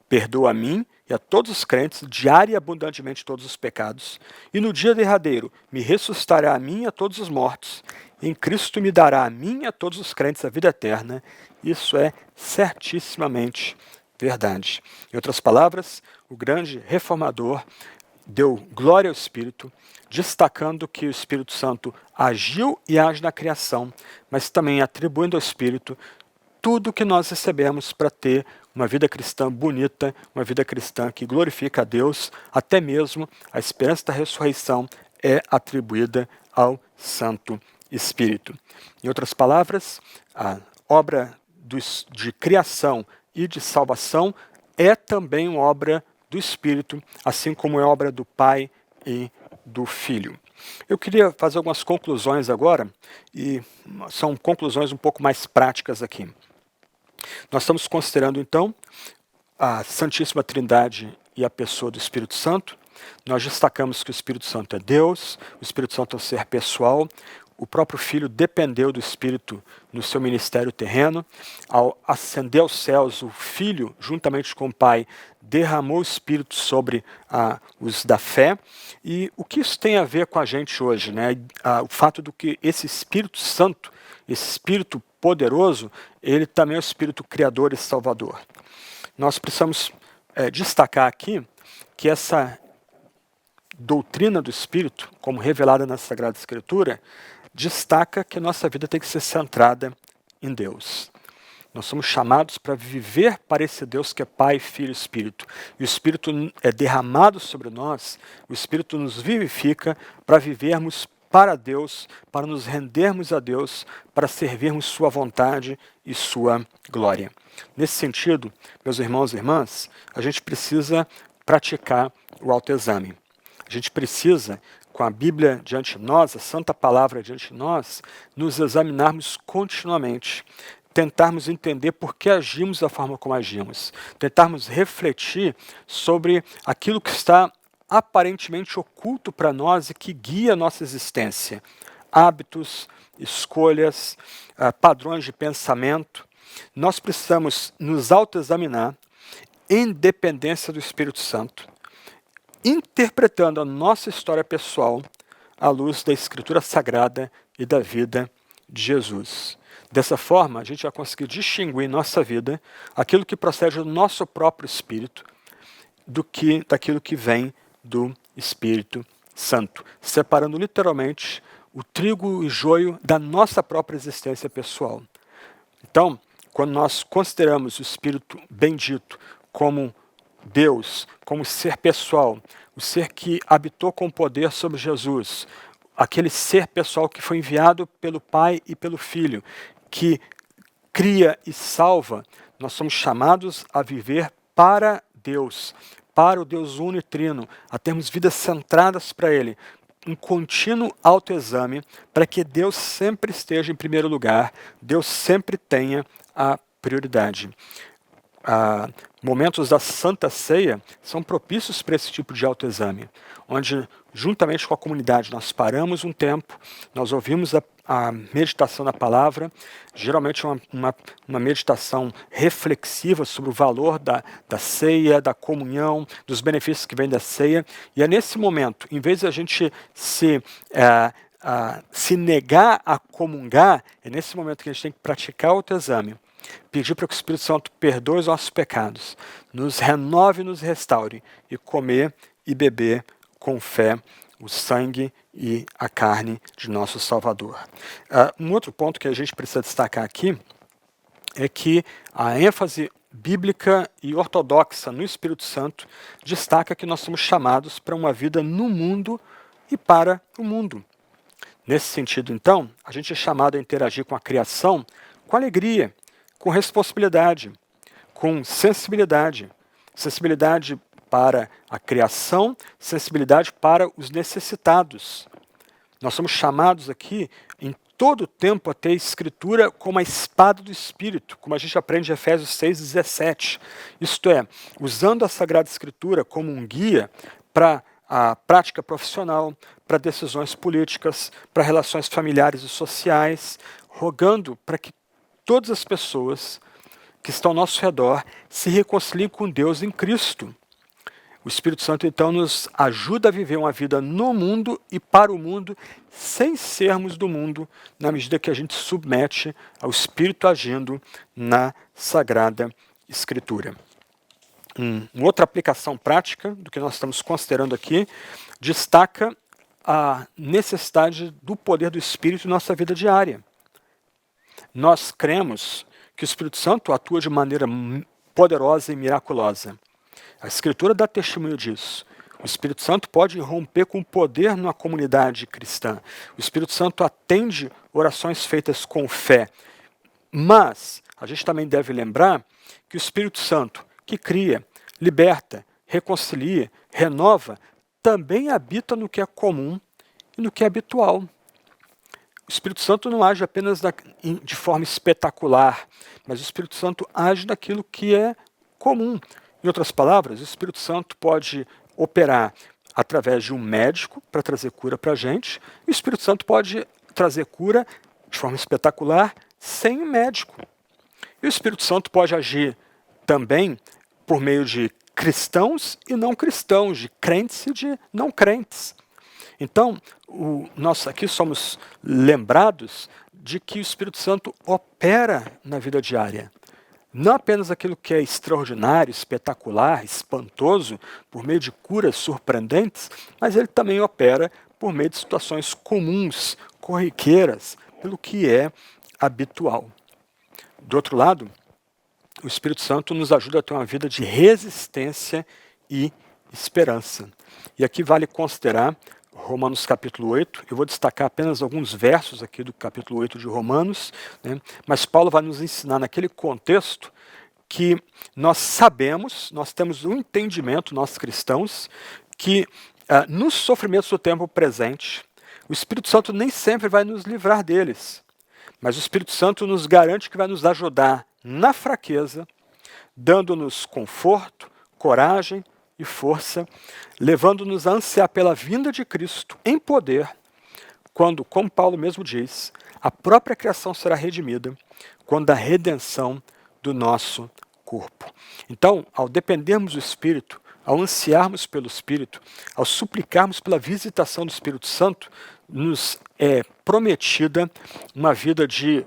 Perdoa a mim e a todos os crentes diária e abundantemente todos os pecados, e no dia derradeiro me ressuscitará a mim e a todos os mortos. Em Cristo me dará a mim e a todos os crentes a vida eterna. Isso é certissimamente verdade. Em outras palavras, o grande reformador deu glória ao Espírito, destacando que o Espírito Santo agiu e age na criação, mas também atribuindo ao Espírito tudo que nós recebemos para ter uma vida cristã bonita, uma vida cristã que glorifica a Deus, até mesmo a esperança da ressurreição é atribuída ao Santo Espírito. Em outras palavras, a obra de criação e de salvação é também uma obra do Espírito, assim como é obra do Pai e do Filho. Eu queria fazer algumas conclusões agora, e são conclusões um pouco mais práticas aqui. Nós estamos considerando, então, a Santíssima Trindade e a pessoa do Espírito Santo. Nós destacamos que o Espírito Santo é Deus, o Espírito Santo é um ser pessoal, o próprio Filho dependeu do Espírito no seu ministério terreno. Ao ascender aos céus, o Filho, juntamente com o Pai, derramou o Espírito sobre os da fé. E o que isso tem a ver com a gente hoje, né? O fato do que esse Espírito Santo, esse Espírito poderoso, ele também é o Espírito Criador e Salvador. Nós precisamos destacar aqui que essa doutrina do Espírito, como revelada na Sagrada Escritura, destaca que nossa vida tem que ser centrada em Deus. Nós somos chamados para viver para esse Deus que é Pai, Filho e Espírito. E o Espírito é derramado sobre nós, o Espírito nos vivifica para vivermos para Deus, para nos rendermos a Deus, para servirmos Sua vontade e Sua glória. Nesse sentido, meus irmãos e irmãs, a gente precisa praticar o autoexame. A gente precisa, com a Bíblia diante de nós, a Santa Palavra diante de nós, nos examinarmos continuamente, tentarmos entender por que agimos da forma como agimos, tentarmos refletir sobre aquilo que está aparentemente oculto para nós e que guia a nossa existência. Hábitos, escolhas, padrões de pensamento. Nós precisamos nos autoexaminar em dependência do Espírito Santo, interpretando a nossa história pessoal à luz da Escritura Sagrada e da vida de Jesus. Dessa forma, a gente vai conseguir distinguir em nossa vida aquilo que procede do nosso próprio espírito daquilo que vem do Espírito Santo, separando literalmente o trigo e joio da nossa própria existência pessoal. Então, quando nós consideramos o Espírito bendito como Deus, como ser pessoal, o ser que habitou com poder sobre Jesus, aquele ser pessoal que foi enviado pelo Pai e pelo Filho, que cria e salva, nós somos chamados a viver para Deus, para o Deus uno e trino, a termos vidas centradas para Ele, um contínuo autoexame, para que Deus sempre esteja em primeiro lugar, Deus sempre tenha a prioridade. Momentos da Santa Ceia são propícios para esse tipo de autoexame, onde, juntamente com a comunidade, nós paramos um tempo, nós ouvimos a meditação da palavra, geralmente uma meditação reflexiva sobre o valor da ceia, da comunhão, dos benefícios que vêm da ceia, e é nesse momento, em vez de a gente se negar a comungar, é nesse momento que a gente tem que praticar o autoexame, pedir para que o Espírito Santo perdoe os nossos pecados, nos renove e nos restaure, e comer e beber com fé o sangue e a carne de nosso Salvador. Um outro ponto que a gente precisa destacar aqui é que a ênfase bíblica e ortodoxa no Espírito Santo destaca que nós somos chamados para uma vida no mundo e para o mundo. Nesse sentido, então, a gente é chamado a interagir com a criação com alegria, com responsabilidade, com sensibilidade. Sensibilidade para a criação, sensibilidade para os necessitados. Nós somos chamados aqui, em todo o tempo, a ter a Escritura como a espada do Espírito, como a gente aprende em Efésios 6,17. Isto é, usando a Sagrada Escritura como um guia para a prática profissional, para decisões políticas, para relações familiares e sociais, rogando para que todas as pessoas que estão ao nosso redor se reconciliem com Deus em Cristo. O Espírito Santo, então, nos ajuda a viver uma vida no mundo e para o mundo, sem sermos do mundo, na medida que a gente submete ao Espírito agindo na Sagrada Escritura. Uma outra aplicação prática do que nós estamos considerando aqui destaca a necessidade do poder do Espírito em nossa vida diária. Nós cremos que o Espírito Santo atua de maneira poderosa e miraculosa. A Escritura dá testemunho disso. O Espírito Santo pode romper com poder numa comunidade cristã. O Espírito Santo atende orações feitas com fé. Mas a gente também deve lembrar que o Espírito Santo, que cria, liberta, reconcilia, renova, também habita no que é comum e no que é habitual. O Espírito Santo não age apenas de forma espetacular, mas o Espírito Santo age naquilo que é comum. Em outras palavras, o Espírito Santo pode operar através de um médico para trazer cura para a gente, e o Espírito Santo pode trazer cura de forma espetacular sem um médico. E o Espírito Santo pode agir também por meio de cristãos e não cristãos, de crentes e de não crentes. Então, nós aqui somos lembrados de que o Espírito Santo opera na vida diária. Não apenas aquilo que é extraordinário, espetacular, espantoso, por meio de curas surpreendentes, mas ele também opera por meio de situações comuns, corriqueiras, pelo que é habitual. Do outro lado, o Espírito Santo nos ajuda a ter uma vida de resistência e esperança. E aqui vale considerar Romanos capítulo 8, eu vou destacar apenas alguns versos aqui do capítulo 8 de Romanos, né? Mas Paulo vai nos ensinar naquele contexto que nós sabemos, nós temos um entendimento, nós cristãos, que nos sofrimentos do tempo presente, o Espírito Santo nem sempre vai nos livrar deles, mas o Espírito Santo nos garante que vai nos ajudar na fraqueza, dando-nos conforto, coragem e força, levando-nos a ansiar pela vinda de Cristo em poder, quando, como Paulo mesmo diz, a própria criação será redimida, quando a redenção do nosso corpo. Então, ao dependermos do Espírito, ao ansiarmos pelo Espírito, ao suplicarmos pela visitação do Espírito Santo, nos é prometida uma vida de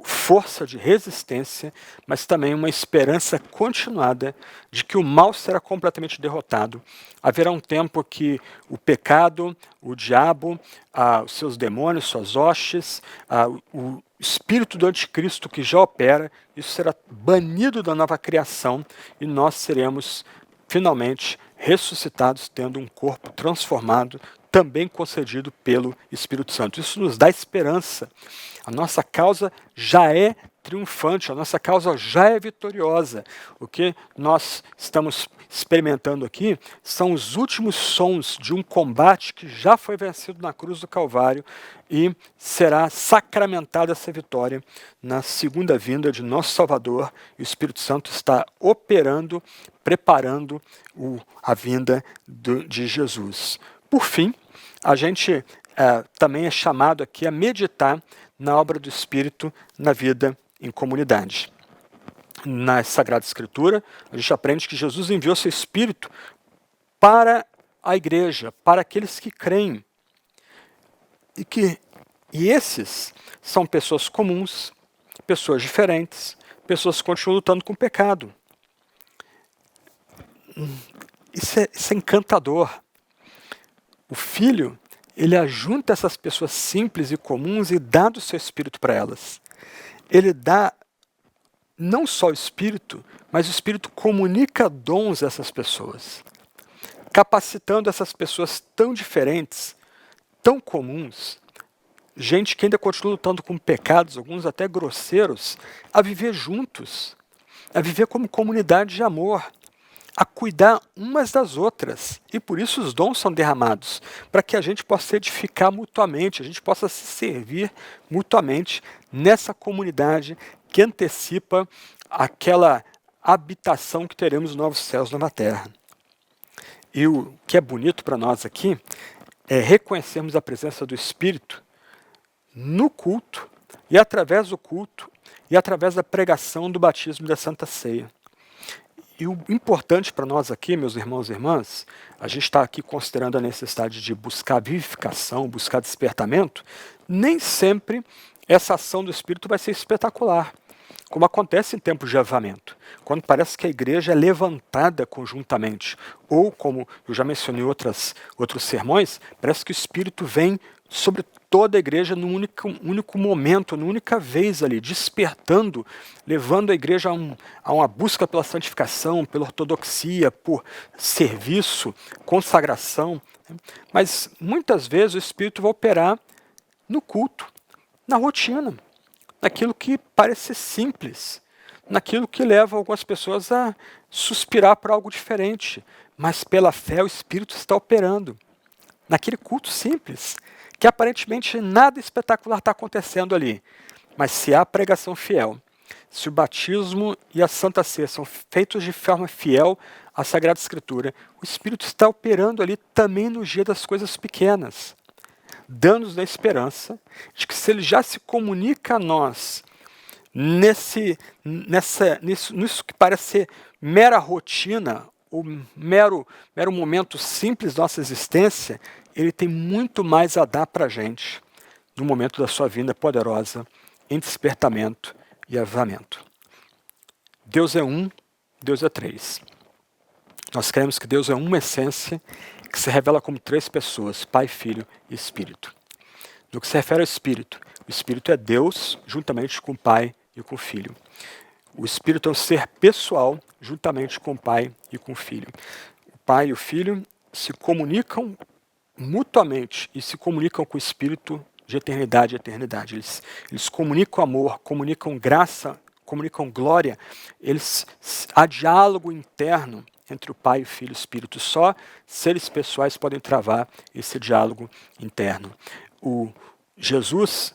força, de resistência, mas também uma esperança continuada de que o mal será completamente derrotado. Haverá um tempo que o pecado, o diabo, os seus demônios, suas hostes, o espírito do anticristo que já opera, isso será banido da nova criação e nós seremos finalmente ressuscitados, tendo um corpo transformado, também concedido pelo Espírito Santo. Isso nos dá esperança. A nossa causa já é triunfante, a nossa causa já é vitoriosa. O que nós estamos experimentando aqui são os últimos sons de um combate que já foi vencido na cruz do Calvário e será sacramentada essa vitória na segunda vinda de nosso Salvador. E o Espírito Santo está operando, preparando a vinda de Jesus. Por fim, a gente também é chamado aqui a meditar na obra do Espírito na vida em comunidade. Na Sagrada Escritura, a gente aprende que Jesus enviou seu Espírito para a igreja, para aqueles que creem. E esses são pessoas comuns, pessoas diferentes, pessoas que continuam lutando com o pecado. Isso é encantador. O Filho, ele ajunta essas pessoas simples e comuns e dá do seu Espírito para elas. Ele dá não só o Espírito, mas o Espírito comunica dons a essas pessoas, capacitando essas pessoas tão diferentes, tão comuns, gente que ainda continua lutando com pecados, alguns até grosseiros, a viver juntos, a viver como comunidade de amor, a cuidar umas das outras. E por isso os dons são derramados, para que a gente possa edificar mutuamente, a gente possa se servir mutuamente nessa comunidade que antecipa aquela habitação que teremos nos novos céus, nova terra. E o que é bonito para nós aqui é reconhecermos a presença do Espírito no culto, e através do culto, e através da pregação do batismo e da Santa Ceia. E o importante para nós aqui, meus irmãos e irmãs, a gente está aqui considerando a necessidade de buscar vivificação, buscar despertamento, nem sempre essa ação do Espírito vai ser espetacular. como acontece em tempos de avivamento, quando parece que a igreja é levantada conjuntamente, ou como eu já mencionei em outros sermões, parece que o Espírito vem sobre toda a igreja num único momento, numa única vez ali, despertando, levando a igreja a uma busca pela santificação, pela ortodoxia, por serviço, consagração. Mas muitas vezes o Espírito vai operar no culto, na rotina, naquilo que parece simples, naquilo que leva algumas pessoas a suspirar por algo diferente, mas pela fé o Espírito está operando naquele culto simples, que aparentemente nada espetacular está acontecendo ali, mas se há pregação fiel, se o batismo e a Santa Ceia são feitos de forma fiel à Sagrada Escritura, o Espírito está operando ali também no dia das coisas pequenas, dando-nos a esperança de que se ele já se comunica a nós nisso que parece ser mera rotina, ou mero momento simples da nossa existência, ele tem muito mais a dar para a gente no momento da sua vinda poderosa em despertamento e avivamento. Deus é um, Deus é três. Nós cremos que Deus é uma essência que se revela como três pessoas, Pai, Filho e Espírito. No que se refere ao Espírito, o Espírito é Deus juntamente com o Pai e com o Filho. O Espírito é um ser pessoal juntamente com o Pai e com o Filho. O Pai e o Filho se comunicam mutuamente e se comunicam com o Espírito de eternidade a eternidade. Eles comunicam amor, comunicam graça, comunicam glória. Há diálogo interno entre o Pai, o Filho e o Espírito. Só seres pessoais podem travar esse diálogo interno. O Jesus,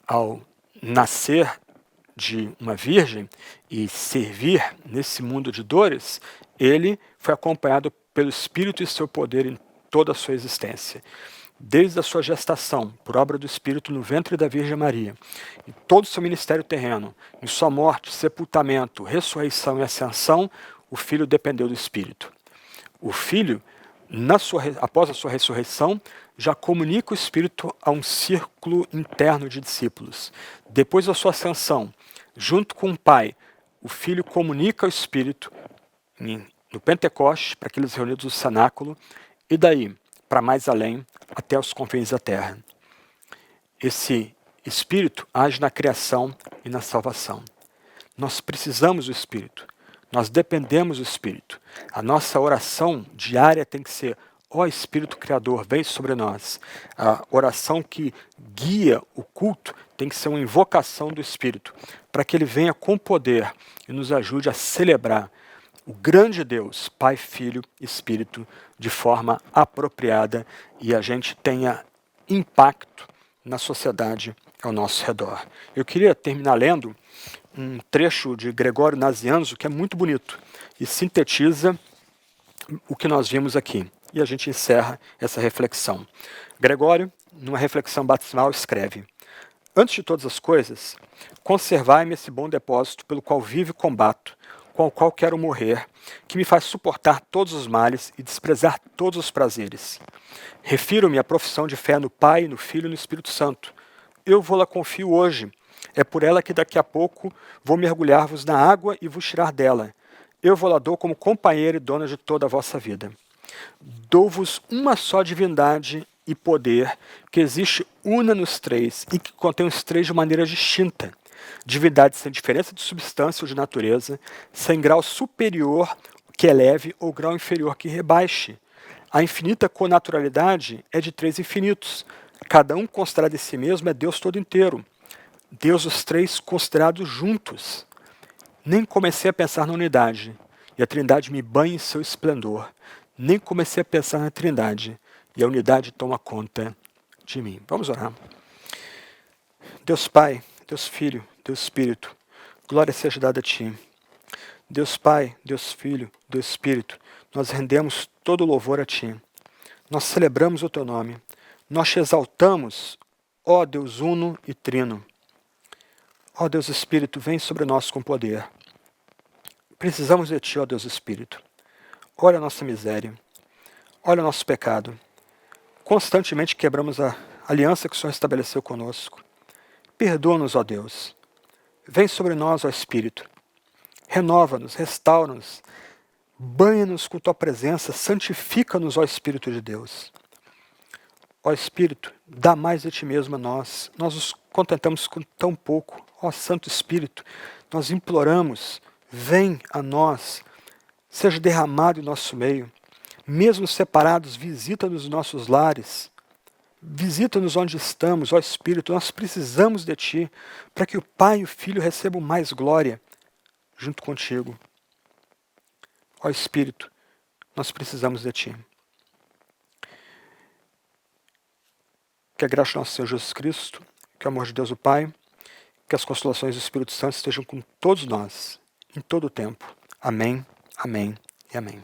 ao nascer de uma virgem e servir nesse mundo de dores, ele foi acompanhado pelo Espírito e seu poder em toda a sua existência. Desde a sua gestação, por obra do Espírito no ventre da Virgem Maria, em todo o seu ministério terreno, em sua morte, sepultamento, ressurreição e ascensão, o Filho dependeu do Espírito. O Filho, após a sua ressurreição, já comunica o Espírito a um círculo interno de discípulos. Depois da sua ascensão, junto com o Pai, o Filho comunica o Espírito no Pentecostes, para aqueles reunidos no cenáculo, e daí, para mais além, até os confins da terra. Esse Espírito age na criação e na salvação. Nós precisamos do Espírito. Nós dependemos do Espírito. A nossa oração diária tem que ser: ó Espírito Criador, vem sobre nós. A oração que guia o culto tem que ser uma invocação do Espírito, para que ele venha com poder e nos ajude a celebrar o grande Deus, Pai, Filho e Espírito, de forma apropriada e a gente tenha impacto na sociedade ao nosso redor. Eu queria terminar lendo um trecho de Gregório Nazianzo que é muito bonito e sintetiza o que nós vimos aqui. E a gente encerra essa reflexão. Gregório, numa reflexão batismal, escreve: antes de todas as coisas, conservai-me esse bom depósito pelo qual vivo e combato, com o qual quero morrer, que me faz suportar todos os males e desprezar todos os prazeres. Refiro-me à profissão de fé no Pai, no Filho e no Espírito Santo. Eu vou-la confio hoje. É por ela que daqui a pouco vou mergulhar-vos na água e vos tirar dela. Eu vou-la dou como companheira e dona de toda a vossa vida. Dou-vos uma só divindade e poder, que existe una nos três e que contém os três de maneira distinta. Divindade sem diferença de substância ou de natureza, sem grau superior que eleve ou grau inferior que rebaixe. A infinita connaturalidade é de três infinitos. Cada um considerado em si mesmo é Deus todo inteiro. Deus os três considerados juntos. Nem comecei a pensar na unidade, e a Trindade me banha em seu esplendor. Nem comecei a pensar na Trindade, e a unidade toma conta de mim. Vamos orar. Deus Pai, Deus Filho, Deus Espírito, glória seja dada a Ti. Deus Pai, Deus Filho, Deus Espírito, nós rendemos todo o louvor a Ti. Nós celebramos o Teu nome. Nós Te exaltamos, ó Deus uno e trino. Ó Deus Espírito, vem sobre nós com poder. Precisamos de Ti, ó Deus Espírito. Olha a nossa miséria. Olha o nosso pecado. Constantemente quebramos a aliança que o Senhor estabeleceu conosco. Perdoa-nos, ó Deus. Vem sobre nós, ó Espírito. Renova-nos, restaura-nos, banha-nos com tua presença, santifica-nos, ó Espírito de Deus. Ó Espírito, dá mais de ti mesmo a nós. Nós nos contentamos com tão pouco. Ó Santo Espírito, nós imploramos, vem a nós, seja derramado em nosso meio. Mesmo separados, visita-nos nos nossos lares. Visita-nos onde estamos, ó Espírito, nós precisamos de ti, para que o Pai e o Filho recebam mais glória junto contigo. Ó Espírito, nós precisamos de ti. Que a graça do nosso Senhor Jesus Cristo, que o amor de Deus o Pai, que as consolações do Espírito Santo estejam com todos nós, em todo o tempo. Amém, amém e amém.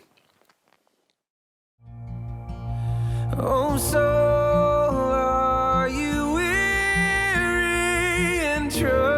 Oh, soul, are you weary and true?